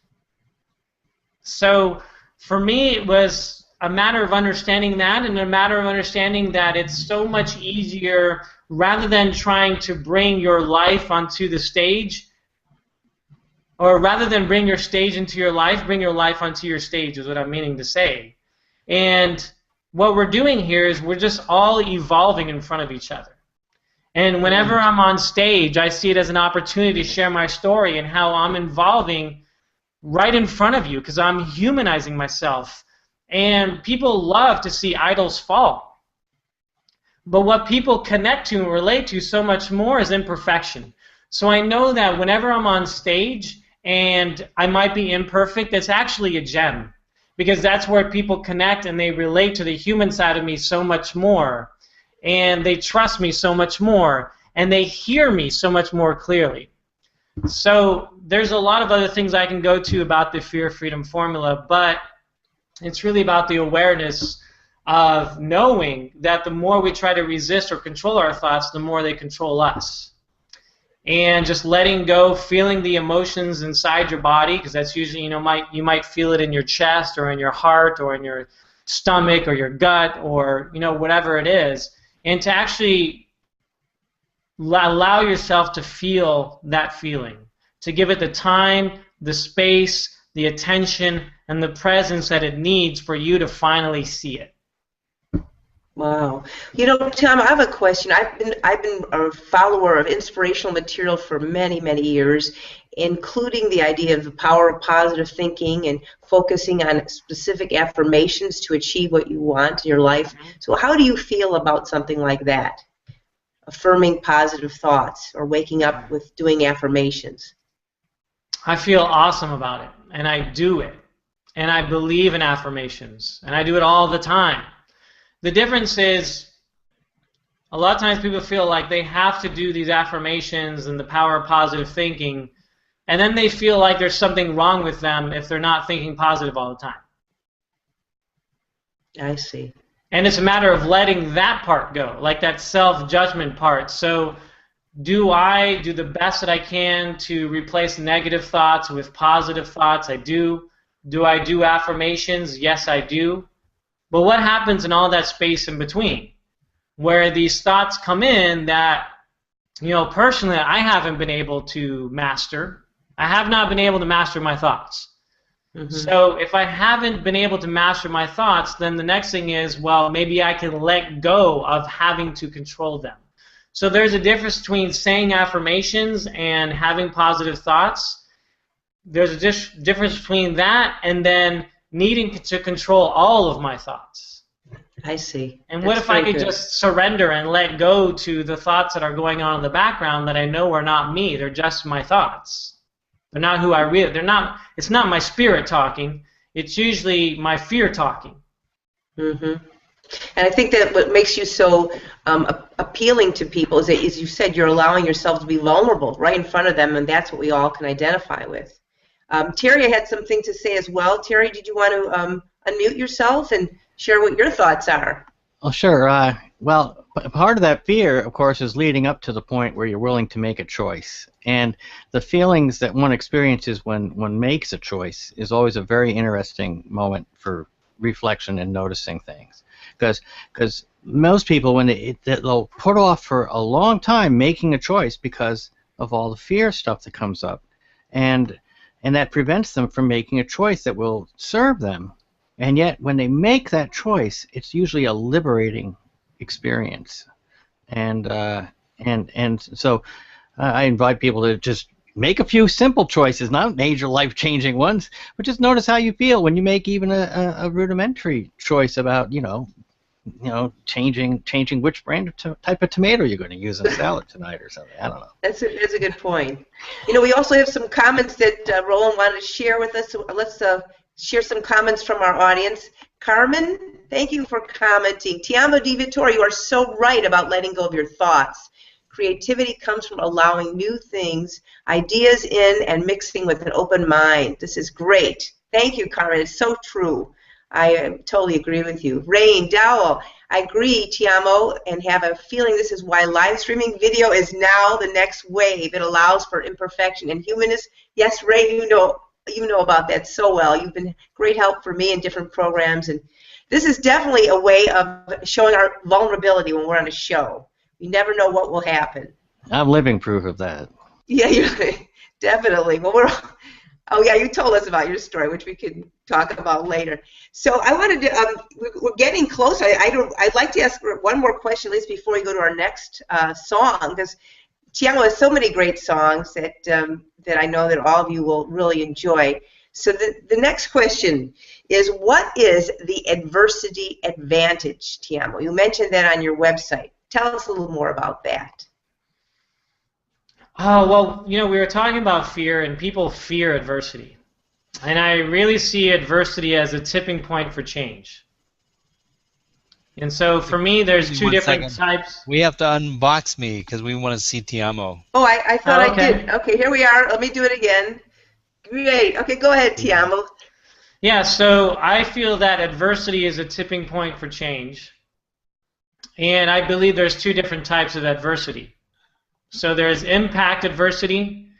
So for me, it was a matter of understanding that, and a matter of understanding that it's so much easier, rather than trying to bring your life onto the stage, or rather than bring your stage into your life, bring your life onto your stage is what I'm meaning to say. And what we're doing here is we're just all evolving in front of each other. And whenever I'm on stage, I see it as an opportunity to share my story and how I'm evolving right in front of you, because I'm humanizing myself. And people love to see idols fall. But what people connect to and relate to so much more is imperfection. So I know that whenever I'm on stage and I might be imperfect, it's actually a gem, because that's where people connect and they relate to the human side of me so much more, and they trust me so much more, and they hear me so much more clearly. So there's a lot of other things I can go to about the Fear Freedom formula, but it's really about the awareness of knowing that the more we try to resist or control our thoughts, the more they control us. And just letting go, feeling the emotions inside your body, because that's usually, you might feel it in your chest or in your heart or in your stomach or your gut or, whatever it is, and to actually allow yourself to feel that feeling, to give it the time, the space, the attention, and the presence that it needs for you to finally see it. Wow. Tom, I have a question. I've been a follower of inspirational material for many, many years, including the idea of the power of positive thinking and focusing on specific affirmations to achieve what you want in your life. So how do you feel about something like that? Affirming positive thoughts or waking up with doing affirmations? I feel awesome about it, and I do it, and I believe in affirmations, and I do it all the time. The difference is, a lot of times people feel like they have to do these affirmations and the power of positive thinking, and then they feel like there's something wrong with them if they're not thinking positive all the time. I see. And it's a matter of letting that part go, like that self-judgment part. So do I do the best that I can to replace negative thoughts with positive thoughts? I do. Do I do affirmations? Yes, I do. But what happens in all that space in between, where these thoughts come in that, personally, I haven't been able to master. I have not been able to master my thoughts. Mm-hmm. So if I haven't been able to master my thoughts, then the next thing is, well, maybe I can let go of having to control them. So there's a difference between saying affirmations and having positive thoughts. There's a difference between that and then needing to control all of my thoughts. I see. And what if I could just surrender and let go to the thoughts that are going on in the background that I know are not me? They're just my thoughts. They're not who I really. They're not. It's not my spirit talking. It's usually my fear talking. Mm-hmm. And I think that what makes you so appealing to people is that, as you said, you're allowing yourself to be vulnerable right in front of them, and that's what we all can identify with. Terry had something to say as well. Terry, did you want to unmute yourself and share what your thoughts are? Oh, sure. Well, part of that fear, of course, is leading up to the point where you're willing to make a choice. And the feelings that one experiences when one makes a choice is always a very interesting moment for reflection and noticing things. Because most people, they'll put off for a long time making a choice because of all the fear stuff that comes up. And that prevents them from making a choice that will serve them. And yet, when they make that choice, it's usually a liberating experience. And so I invite people to just make a few simple choices, not major life-changing ones, but just notice how you feel when you make even a rudimentary choice about, changing which brand of type of tomato you're going to use in a salad tonight or something. I don't know. That's a good point. We also have some comments that Roland wanted to share with us. So let's share some comments from our audience. Carmen, thank you for commenting. Tiamo di VETTORI, you are so right about letting go of your thoughts. Creativity comes from allowing new things, ideas in, and mixing with an open mind. This is great. Thank you, Carmen. It's so true. I totally agree with you. Rain, Dowell, I agree, Tiamo, and have a feeling this is why live streaming video is now the next wave. It allows for imperfection and humanness. Yes, Ray, you know about that so well. You've been great help for me in different programs, and this is definitely a way of showing our vulnerability when we're on a show. You never know what will happen. I'm living proof of that. Yeah, definitely. Well, oh yeah, you told us about your story, which we can talk about later. So I wanted to. We're getting close. I'd like to ask one more question, at least before we go to our next song, because Tiamo has so many great songs that I know that all of you will really enjoy. So the next question is, what is the adversity advantage, Tiamo? You mentioned that on your website. Tell us a little more about that. Oh, well, we were talking about fear, and people fear adversity. And I really see adversity as a tipping point for change. And so for me, there's two different types. We have to unbox me because we want to see Tiamo. Oh, I thought I did. Okay, here we are. Let me do it again. Great. Okay, go ahead, Tiamo. Yeah, so I feel that adversity is a tipping point for change. And I believe there's two different types of adversity. So there's impact adversity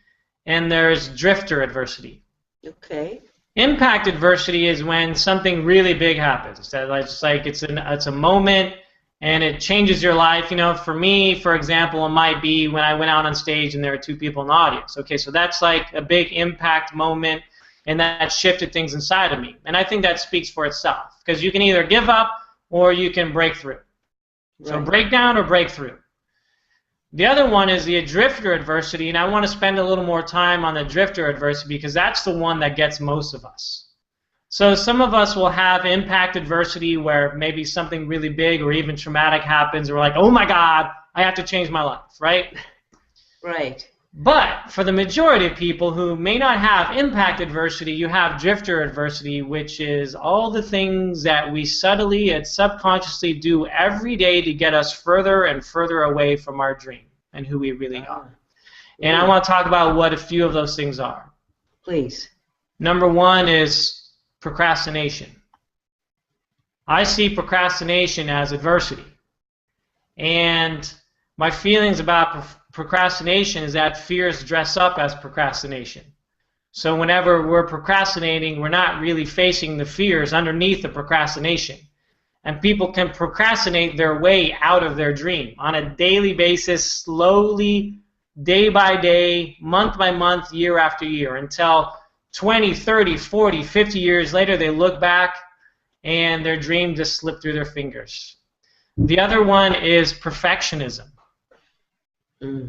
and there's drifter adversity. Okay. Impact adversity is when something really big happens. It's like it's a moment and it changes your life. You know, for me, for example, it might be when I went out on stage and there were 2 people in the audience. Okay, so that's like a big impact moment, and that shifted things inside of me. And I think that speaks for itself, because you can either give up or you can break through. Right. So break down or break through. The other one is the drifter adversity, and I want to spend a little more time on the drifter adversity because that's the one that gets most of us. So some of us will have impact adversity where maybe something really big or even traumatic happens, and we're like, oh my God, I have to change my life, right? Right. But for the majority of people who may not have impact adversity, you have drifter adversity, which is all the things that we subtly and subconsciously do every day to get us further and further away from our dream and who we really are. And I want to talk about what a few of those things are. Please. Number one is procrastination. I see procrastination as adversity. And my feelings about procrastination is that fears dress up as procrastination. So whenever we're procrastinating, we're not really facing the fears underneath the procrastination. And people can procrastinate their way out of their dream on a daily basis, slowly, day by day, month by month, year after year, until 20, 30, 40, 50 years later, they look back and their dream just slipped through their fingers. The other one is perfectionism.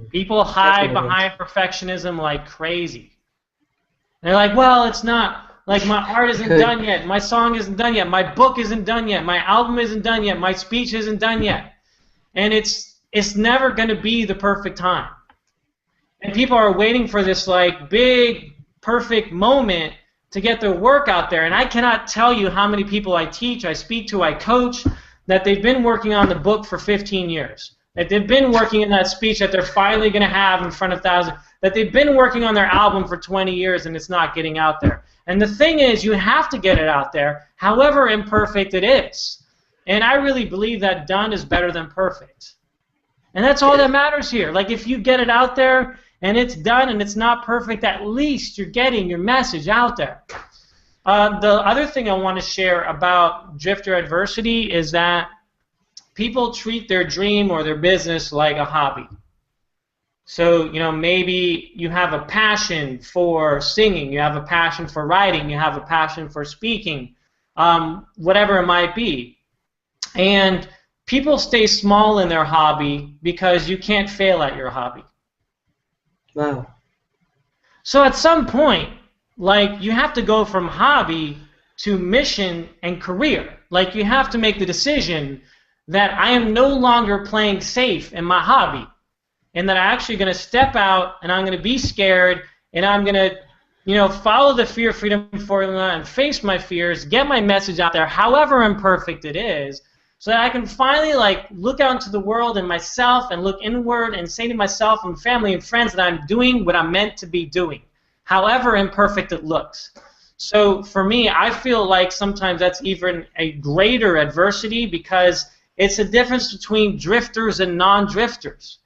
People hide behind perfectionism like crazy. They're like, well, it's not, like my art isn't done yet, my song isn't done yet, my book isn't done yet, my album isn't done yet, my speech isn't done yet. And it's never going to be the perfect time. And people are waiting for this like big, perfect moment to get their work out there. And I cannot tell you how many people I teach, I speak to, I coach, that they've been working on the book for 15 years. That they've been working in that speech that they're finally going to have in front of thousands, that they've been working on their album for 20 years and it's not getting out there. And the thing is, you have to get it out there, however imperfect it is. And I really believe that done is better than perfect. And that's all that matters here. Like if you get it out there and it's done and it's not perfect, at least you're getting your message out there. The other thing I want to share about drifter adversity is that people treat their dream or their business like a hobby. So, you know, maybe you have a passion for singing, you have a passion for writing, you have a passion for speaking, whatever it might be. And people stay small in their hobby because you can't fail at your hobby. Wow. So at some point, like, you have to go from hobby to mission and career. Like, you have to make the decision that I am no longer playing safe in my hobby, and that I'm actually going to step out and I'm going to be scared and I'm going to, you know, follow the fear freedom formula and face my fears, get my message out there, however imperfect it is, so that I can finally like look out into the world and myself and look inward and say to myself and family and friends that I'm doing what I'm meant to be doing, however imperfect it looks. So for me, I feel like sometimes that's even a greater adversity because it's a difference between drifters and non-drifters.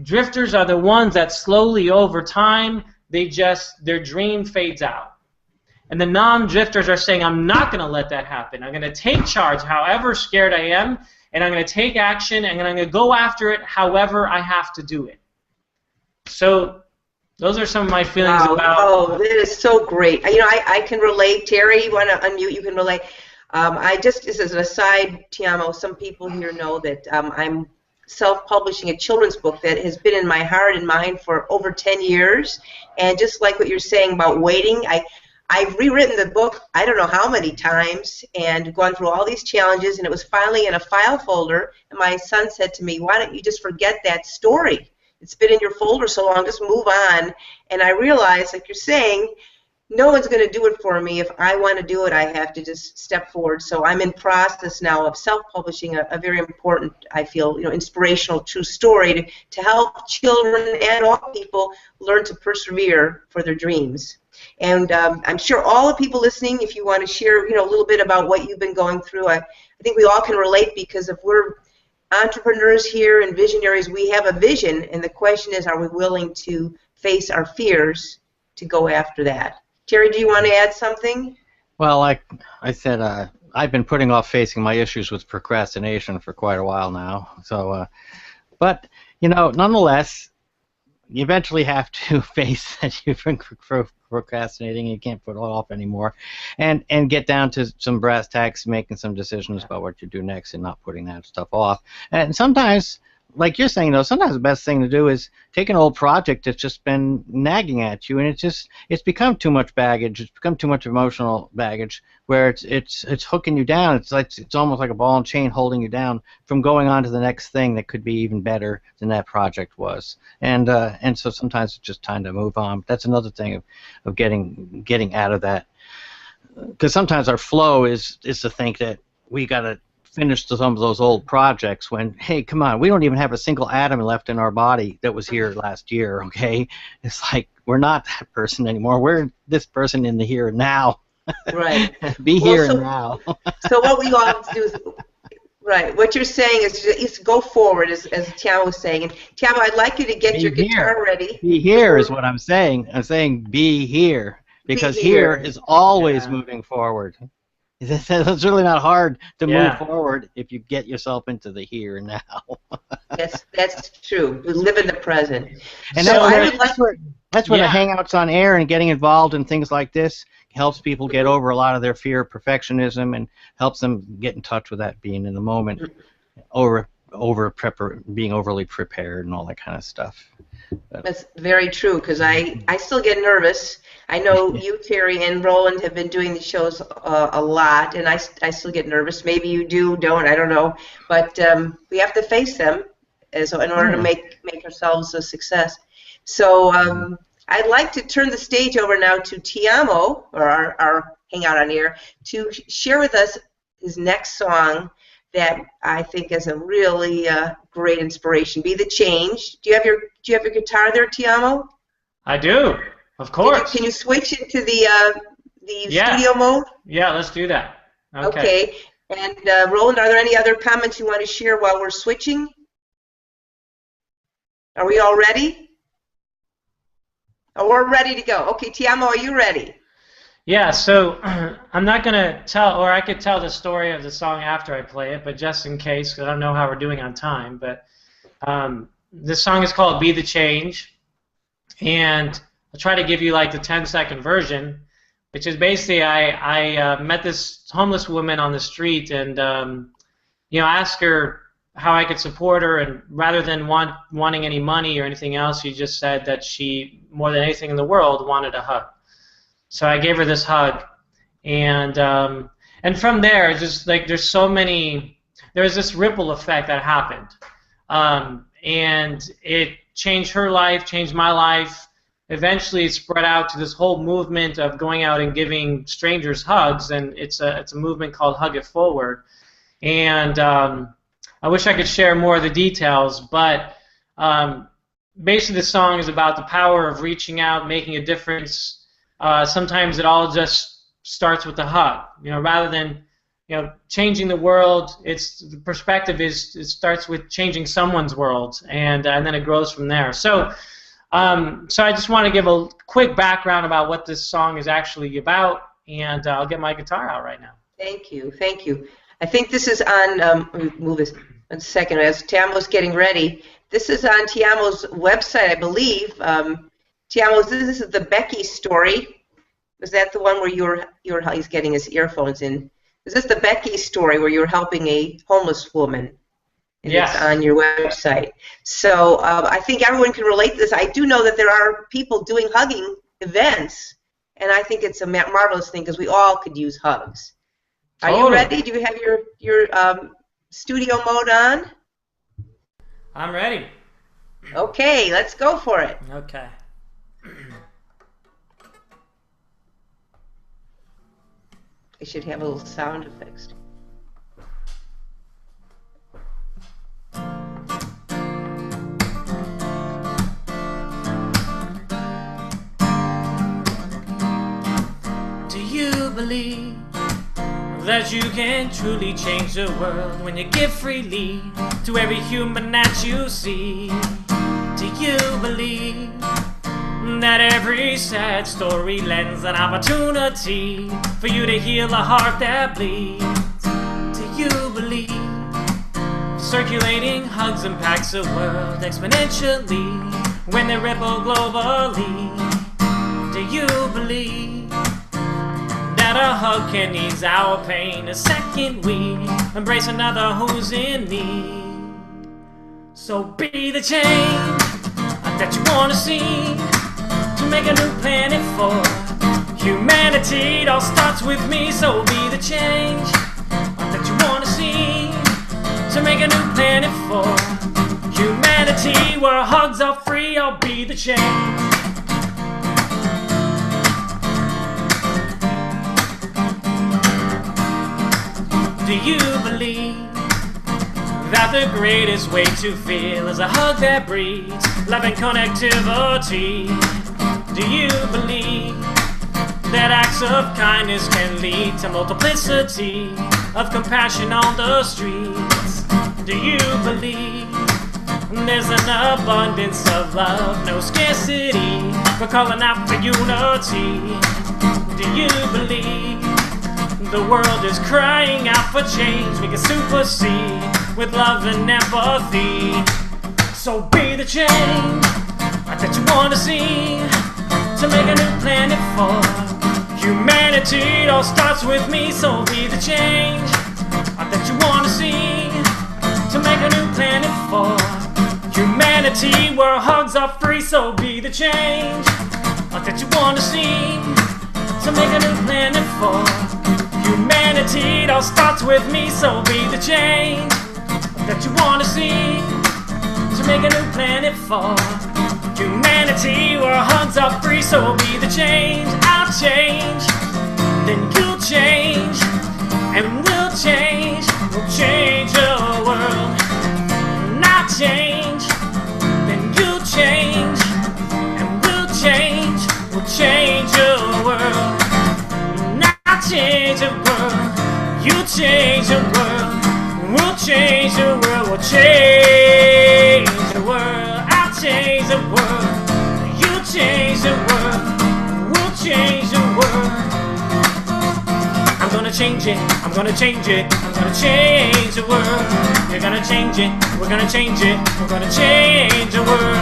Drifters are the ones that slowly over time, their dream fades out. And the non-drifters are saying, I'm not going to let that happen. I'm going to take charge however scared I am, and I'm going to take action, and I'm going to go after it however I have to do it. So those are some of my feelings about... Oh, that is so great. You know, I can relate. Terry, you want to unmute? You can relate. Just as an aside, Tiamo, some people here know that I'm self-publishing a children's book that has been in my heart and mind for over 10 years. And just like what you're saying about waiting, I've rewritten the book I don't know how many times and gone through all these challenges, and it was finally in a file folder, and my son said to me, why don't you just forget that story? It's been in your folder so long, just move on. And I realized, like you're saying, no one's going to do it for me. If I want to do it, I have to just step forward. So I'm in process now of self-publishing a very important, I feel, you know, inspirational true story to help children and all people learn to persevere for their dreams. And I'm sure all the people listening, if you want to share, a little bit about what you've been going through, I think we all can relate, because if we're entrepreneurs here and visionaries, we have a vision, and the question is, are we willing to face our fears to go after that? Terry, do you want to add something? Well, like I said, I've been putting off facing my issues with procrastination for quite a while now. So, but nonetheless, you eventually have to face that you've been procrastinating. You can't put it off anymore, and get down to some brass tacks, making some decisions about what you do next, and not putting that stuff off. And sometimes, like you're saying, though, sometimes the best thing to do is take an old project that's just been nagging at you, and it's become too much baggage. It's become too much emotional baggage, where it's hooking you down. It's almost like a ball and chain holding you down from going on to the next thing that could be even better than that project was. And so sometimes it's just time to move on. But that's another thing of getting out of that, because sometimes our flow is to think that we got to finish some of those old projects when, hey, come on, we don't even have a single atom left in our body that was here last year, okay? It's like we're not that person anymore. We're this person in the here and now. Right. Be here and now. So what we all have to do is, right, what you're saying is go forward, as Tiamo was saying. And Tiamo, I'd like you to get your guitar ready. Be here is what I'm saying. I'm saying be here, because here is always moving forward. It's really not hard to move forward if you get yourself into the here and now. That's true. We live in the present. And so that's where the Hangouts on Air and getting involved in things like this helps people get over a lot of their fear of perfectionism, and helps them get in touch with that being in the moment, being overly prepared and all that kind of stuff. That's very true, because I still get nervous. I know you, Terry, and Roland have been doing the shows a lot, and I still get nervous. Maybe you don't, I don't know. But we have to face them in order to make ourselves a success. So I'd like to turn the stage over now to Tiamo, or our Hangout on Air, to share with us his next song that I think is a really great inspiration. Be the Change. Do you have your guitar there, Tiamo? I do, of course. Can you switch into the studio mode? Yeah, let's do that. Okay. And Roland, are there any other comments you want to share while we're switching? Are we all ready? Oh, we're ready to go. Okay, Tiamo, are you ready? Yeah, so I'm not going to tell, or I could tell the story of the song after I play it, but just in case, because I don't know how we're doing on time, but this song is called Be the Change, and I'll try to give you like the 10-second version, which is basically I met this homeless woman on the street, and asked her how I could support her, and rather than wanting any money or anything else, she just said that she, more than anything in the world, wanted a hug. So I gave her this hug, and from there, just like there's this ripple effect that happened, and it changed her life, changed my life. Eventually, it spread out to this whole movement of going out and giving strangers hugs, and it's a movement called Hug It Forward. And I wish I could share more of the details, but basically, the song is about the power of reaching out, making a difference. Sometimes it all just starts with a hug. Rather than changing the world, the perspective is it starts with changing someone's world, and then it grows from there. So I just want to give a quick background about what this song is actually about, and I'll get my guitar out right now. Thank you. I think this is on. Let me move this a second as Tiamo's getting ready. This is on Tiamo's website, I believe. Tiamo, this is the Becky story. Was that the one where he's getting his earphones in? Is this the Becky story where you're helping a homeless woman? And yes. It's on your website. So I think everyone can relate to this. I do know that there are people doing hugging events, and I think it's a marvelous thing because we all could use hugs. Are you ready? Do you have your studio mode on? I'm ready. Okay, let's go for it. Okay. I should have a little sound effects. believe that you can truly change the world when you give freely to every human that you see? Do you believe that every sad story lends an opportunity for you to heal a heart that bleeds? Do you believe circulating hugs impacts the world exponentially when they ripple globally? Do you believe that a hug can ease our pain the second we embrace another who's in need? So be the change that you want to see, to make a new planet for humanity. It all starts with me. So be the change that you want to see, to make a new planet for humanity, where hugs are free. I'll be the change. Do you believe that the greatest way to feel is a hug that breeds love and connectivity? Do you believe that acts of kindness can lead to multiplicity of compassion on the streets? Do you believe there's an abundance of love, no scarcity? We're calling out for unity. Do you believe the world is crying out for change? We can supersede with love and empathy. So be the change that you want to see, to make a new planet for humanity. It all starts with me. So be the change that you want to see, to make a new planet for humanity, where hugs are free. So be the change that you want to see, to make a new planet for humanity. It all starts with me. So be the change that you want to see, to make a new planet for humanity, where hugs are free. So be the change. I'll change, then you'll change, and we'll change. We'll change the world. And I'll change, then you'll change, and we'll change. We'll change the world. And I'll change the world. You change the world. We'll change the world. We'll change the world. I'll change the world. You change the world. We'll change the world. I'm gonna change it. I'm gonna change it. I'm gonna change the world. You're gonna change it. We're gonna change it. We're gonna change the world.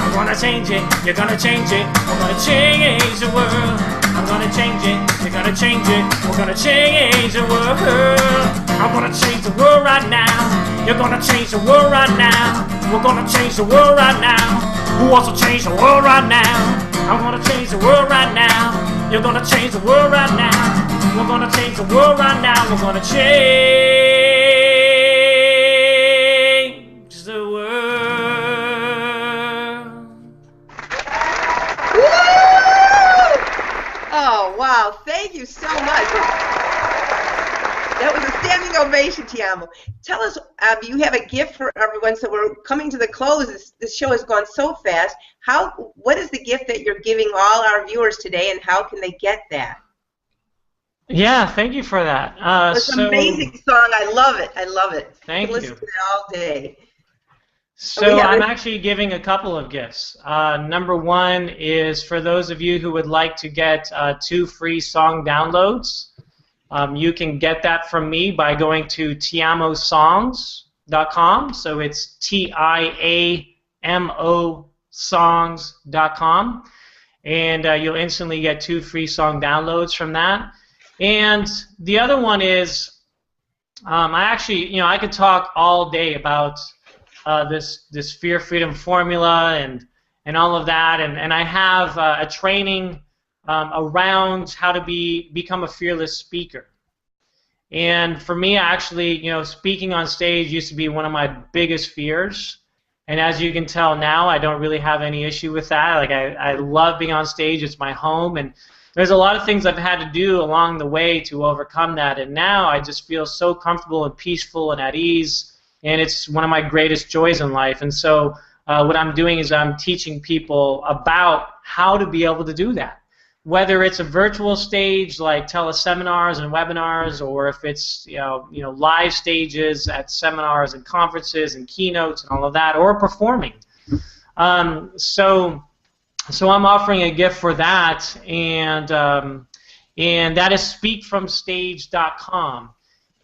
I'm gonna change it. You're gonna change it. We're gonna change the world. I'm gonna change it. You're gonna change it. We're gonna change the world. I'm gonna change the world right now. You're gonna change the world right now. We're gonna change the world right now. Who wants to change the world right now? I'm gonna change the world right now. You're gonna change the world right now. We're gonna change the world right now. We're gonna change the world. Woo! Oh, wow. Thank you so much. That was a standing ovation, Tiamo. Tell us, you have a gift for everyone, so we're coming to the close. This show has gone so fast. What is the gift that you're giving all our viewers today, and how can they get that? Yeah, thank you for that. It's an amazing song. I love it. I love it. Thank you. Listen to it all day. So I'm actually giving a couple of gifts. Number one is for those of you who would like to get 2 free song downloads. You can get that from me by going to tiamosongs.com. So it's TIAMO songs.com. And you'll instantly get 2 free song downloads from that. And the other one is, I could talk all day about this fear freedom formula and all of that, and I have a training around how to become a fearless speaker. And for me, actually, speaking on stage used to be one of my biggest fears. And as you can tell now, I don't really have any issue with that. Like I love being on stage. It's my home, and there's a lot of things I've had to do along the way to overcome that. And now I just feel so comfortable and peaceful and at ease. And it's one of my greatest joys in life. And so what I'm doing is I'm teaching people about how to be able to do that. whether it's a virtual stage like teleseminars and webinars, or if it's live stages at seminars and conferences and keynotes and all of that, or performing. So I'm offering a gift for that, and that is speakfromstage.com.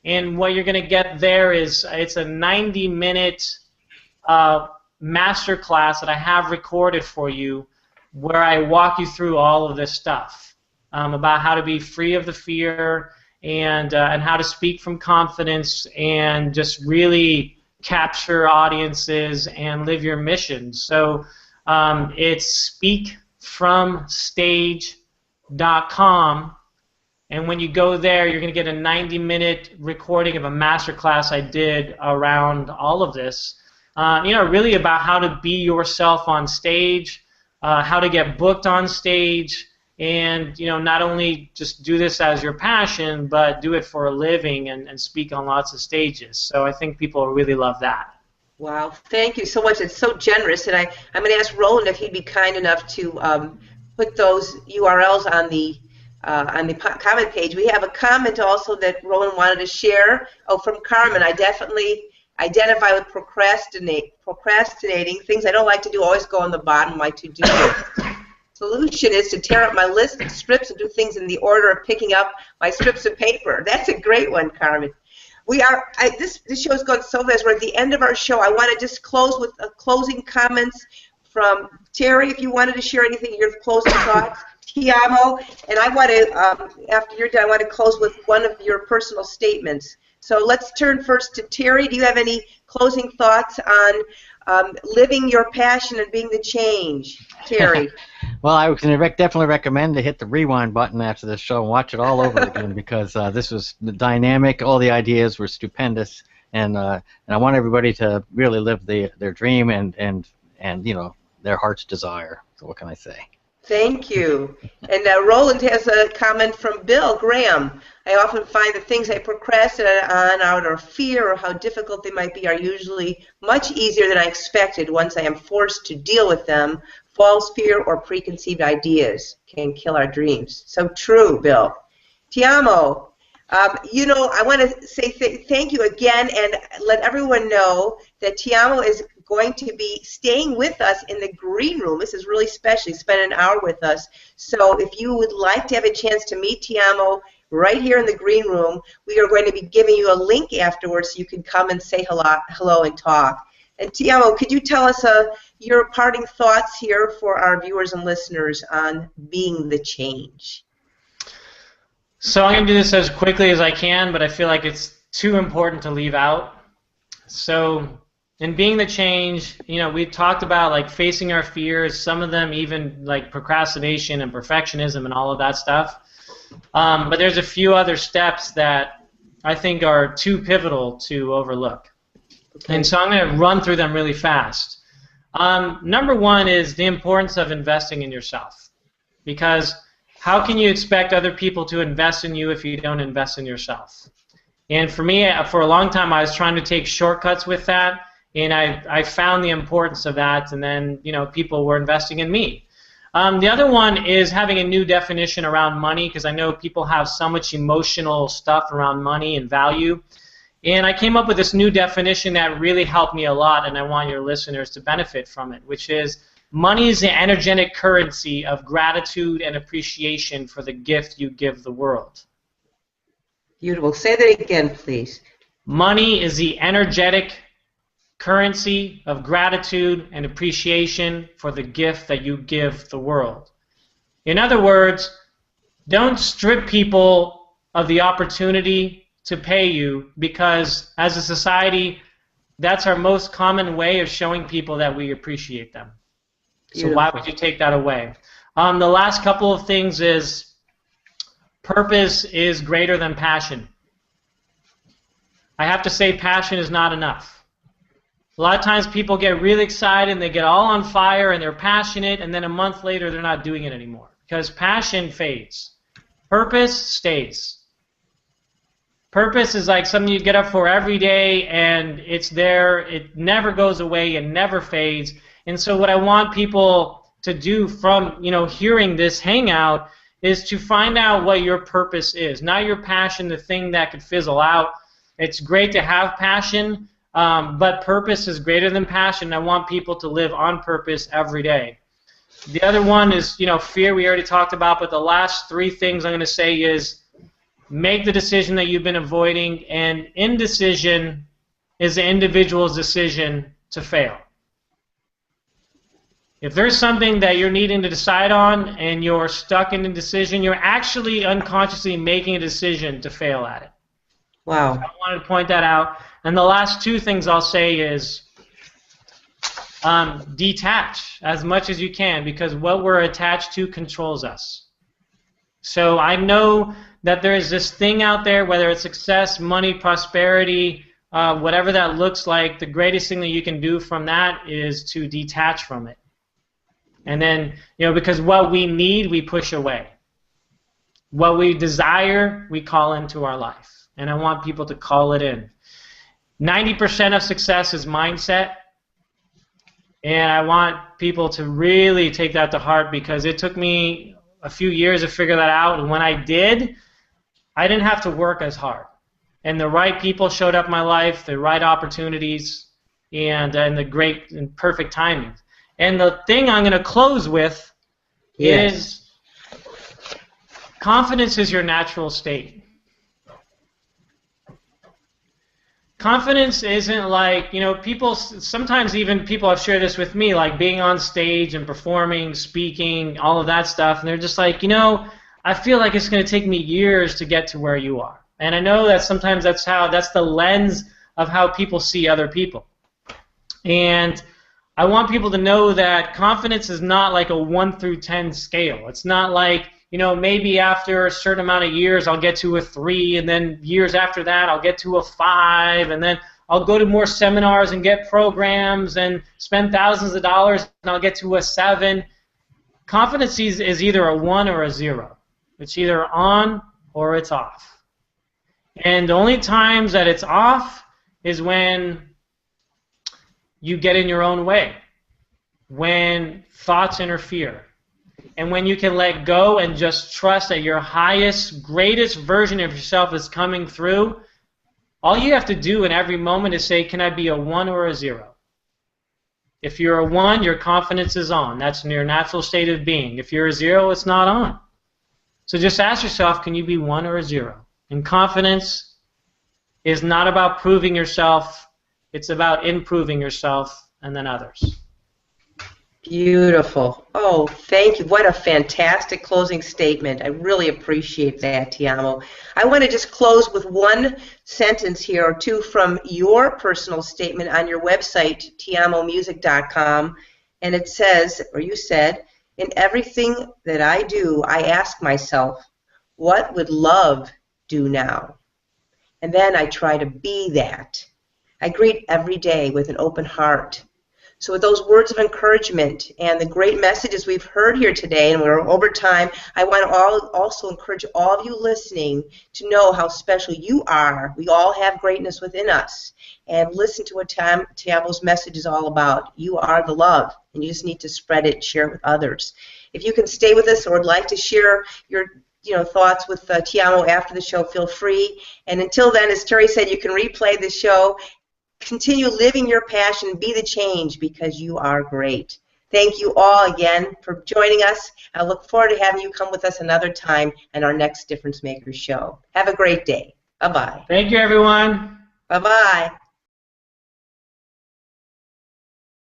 And what you're going to get there is it's a 90-minute master class that I have recorded for you, where I walk you through all of this stuff about how to be free of the fear and how to speak from confidence and just really capture audiences and live your mission. So it's speakfromstage.com, and when you go there, you're going to get a 90-minute recording of a master class I did around all of this. Really about how to be yourself on stage, how to get booked on stage, and not only just do this as your passion, but do it for a living and speak on lots of stages. So I think people will really love that. Wow, thank you so much. It's so generous, and I'm going to ask Roland if he'd be kind enough to put those URLs on the comment page. We have a comment also that Roland wanted to share. Oh, from Carmen. I definitely identify with procrastinating. Things I don't like to do always go on the bottom of my to-do list. Solution is to tear up my list of strips and do things in the order of picking up my strips of paper. That's a great one, Carmen. This show's gone so fast. We're at the end of our show. I want to just close with closing comments from Terry, if you wanted to share anything, your closing thoughts. Tiamo, and I want to, after you're done, I want to close with one of your personal statements. So let's turn first to Terry. Do you have any closing thoughts on living your passion and being the change? Terry. Well, I would definitely recommend to hit the rewind button after this show and watch it all over again, because this was dynamic. All the ideas were stupendous, and I want everybody to really live their dream and their heart's desire. So what can I say? Thank you. And Roland has a comment from Bill Graham. I often find the things I procrastinate on out of fear or how difficult they might be are usually much easier than I expected once I am forced to deal with them. False fear or preconceived ideas can kill our dreams. So true, Bill. Tiamo, I want to say thank you again and let everyone know that Tiamo is going to be staying with us in the green room. This is really special. He spent an hour with us. So if you would like to have a chance to meet Tiamo right here in the green room, we are going to be giving you a link afterwards so you can come and say hello and talk. And Tiamo, could you tell us your parting thoughts here for our viewers and listeners on being the change? So I'm going to do this as quickly as I can, but I feel like it's too important to leave out. So in being the change, we've talked about like facing our fears, some of them even like procrastination and perfectionism and all of that stuff. But there's a few other steps that I think are too pivotal to overlook. Okay. And so I'm going to run through them really fast. Number one is the importance of investing in yourself. Because how can you expect other people to invest in you if you don't invest in yourself? And for me, for a long time, I was trying to take shortcuts with that. And I found the importance of that, and then people were investing in me. The other one is having a new definition around money, because I know people have so much emotional stuff around money and value. And I came up with this new definition that really helped me a lot, and I want your listeners to benefit from it, which is money is the energetic currency of gratitude and appreciation for the gift you give the world. Beautiful. Say that again, please. Money is the energetic currency of gratitude and appreciation for the gift that you give the world. In other words, don't strip people of the opportunity to pay you, because as a society, that's our most common way of showing people that we appreciate them. Beautiful. So why would you take that away? The last couple of things is purpose is greater than passion. I have to say passion is not enough. A lot of times people get really excited and they get all on fire and they're passionate, and then a month later they're not doing it anymore because passion fades. Purpose stays. Purpose is like something you get up for every day and it's there. It never goes away and never fades. And so what I want people to do from hearing this hangout is to find out what your purpose is, not your passion, the thing that could fizzle out. It's great to have passion, but purpose is greater than passion. I want people to live on purpose every day. The other one is, fear we already talked about, but the last three things I'm going to say is make the decision that you've been avoiding, and indecision is the individual's decision to fail. If there's something that you're needing to decide on and you're stuck in indecision, you're actually unconsciously making a decision to fail at it. Wow. So I wanted to point that out. And the last two things I'll say is detach as much as you can, because what we're attached to controls us. So I know that there is this thing out there, whether it's success, money, prosperity, whatever that looks like, the greatest thing that you can do from that is to detach from it. And then, because what we need, we push away. What we desire, we call into our life. And I want people to call it in. 90% of success is mindset. And I want people to really take that to heart, because it took me a few years to figure that out. And when I did, I didn't have to work as hard. And the right people showed up in my life, the right opportunities, and the great and perfect timing. And the thing I'm going to close with is confidence is your natural state. Confidence isn't like, people, sometimes even people have shared this with me, like being on stage and performing, speaking, all of that stuff, and they're just like, I feel like it's going to take me years to get to where you are. And I know that sometimes that's the lens of how people see other people. And I want people to know that confidence is not like a 1 through 10 scale. It's not like, maybe after a certain amount of years I'll get to a 3, and then years after that I'll get to a 5, and then I'll go to more seminars and get programs and spend thousands of dollars and I'll get to a 7. Confidence is either a 1 or a 0. It's either on or it's off. And the only times that it's off is when you get in your own way, when thoughts interfere, and when you can let go and just trust that your highest, greatest version of yourself is coming through. All you have to do in every moment is say, can I be a 1 or a 0? If you're a 1, your confidence is on. That's your natural state of being. If you're a 0, it's not on. So just ask yourself, can you be 1 or a 0? And confidence is not about proving yourself. It's about improving yourself and then others. Beautiful. Oh, thank you. What a fantastic closing statement. I really appreciate that, Tiamo. I want to just close with one sentence here or two from your personal statement on your website, tiamomusic.com, and it says, or you said, in everything that I do, I ask myself, what would love do now? And then I try to be that. I greet every day with an open heart. So with those words of encouragement and the great messages we've heard here today, and we're over time, I want to also encourage all of you listening to know how special you are. We all have greatness within us. And listen to what Tiamo's message is all about. You are the love, and you just need to spread it, share it with others. If you can stay with us or would like to share your thoughts with Tiamo after the show, feel free. And until then, as Terry said, you can replay the show. Continue living your passion, be the change, because you are great. Thank you all again for joining us. I look forward to having you come with us another time in our next Difference Makers show. Have a great day. Bye-bye. Thank you, everyone. Bye-bye.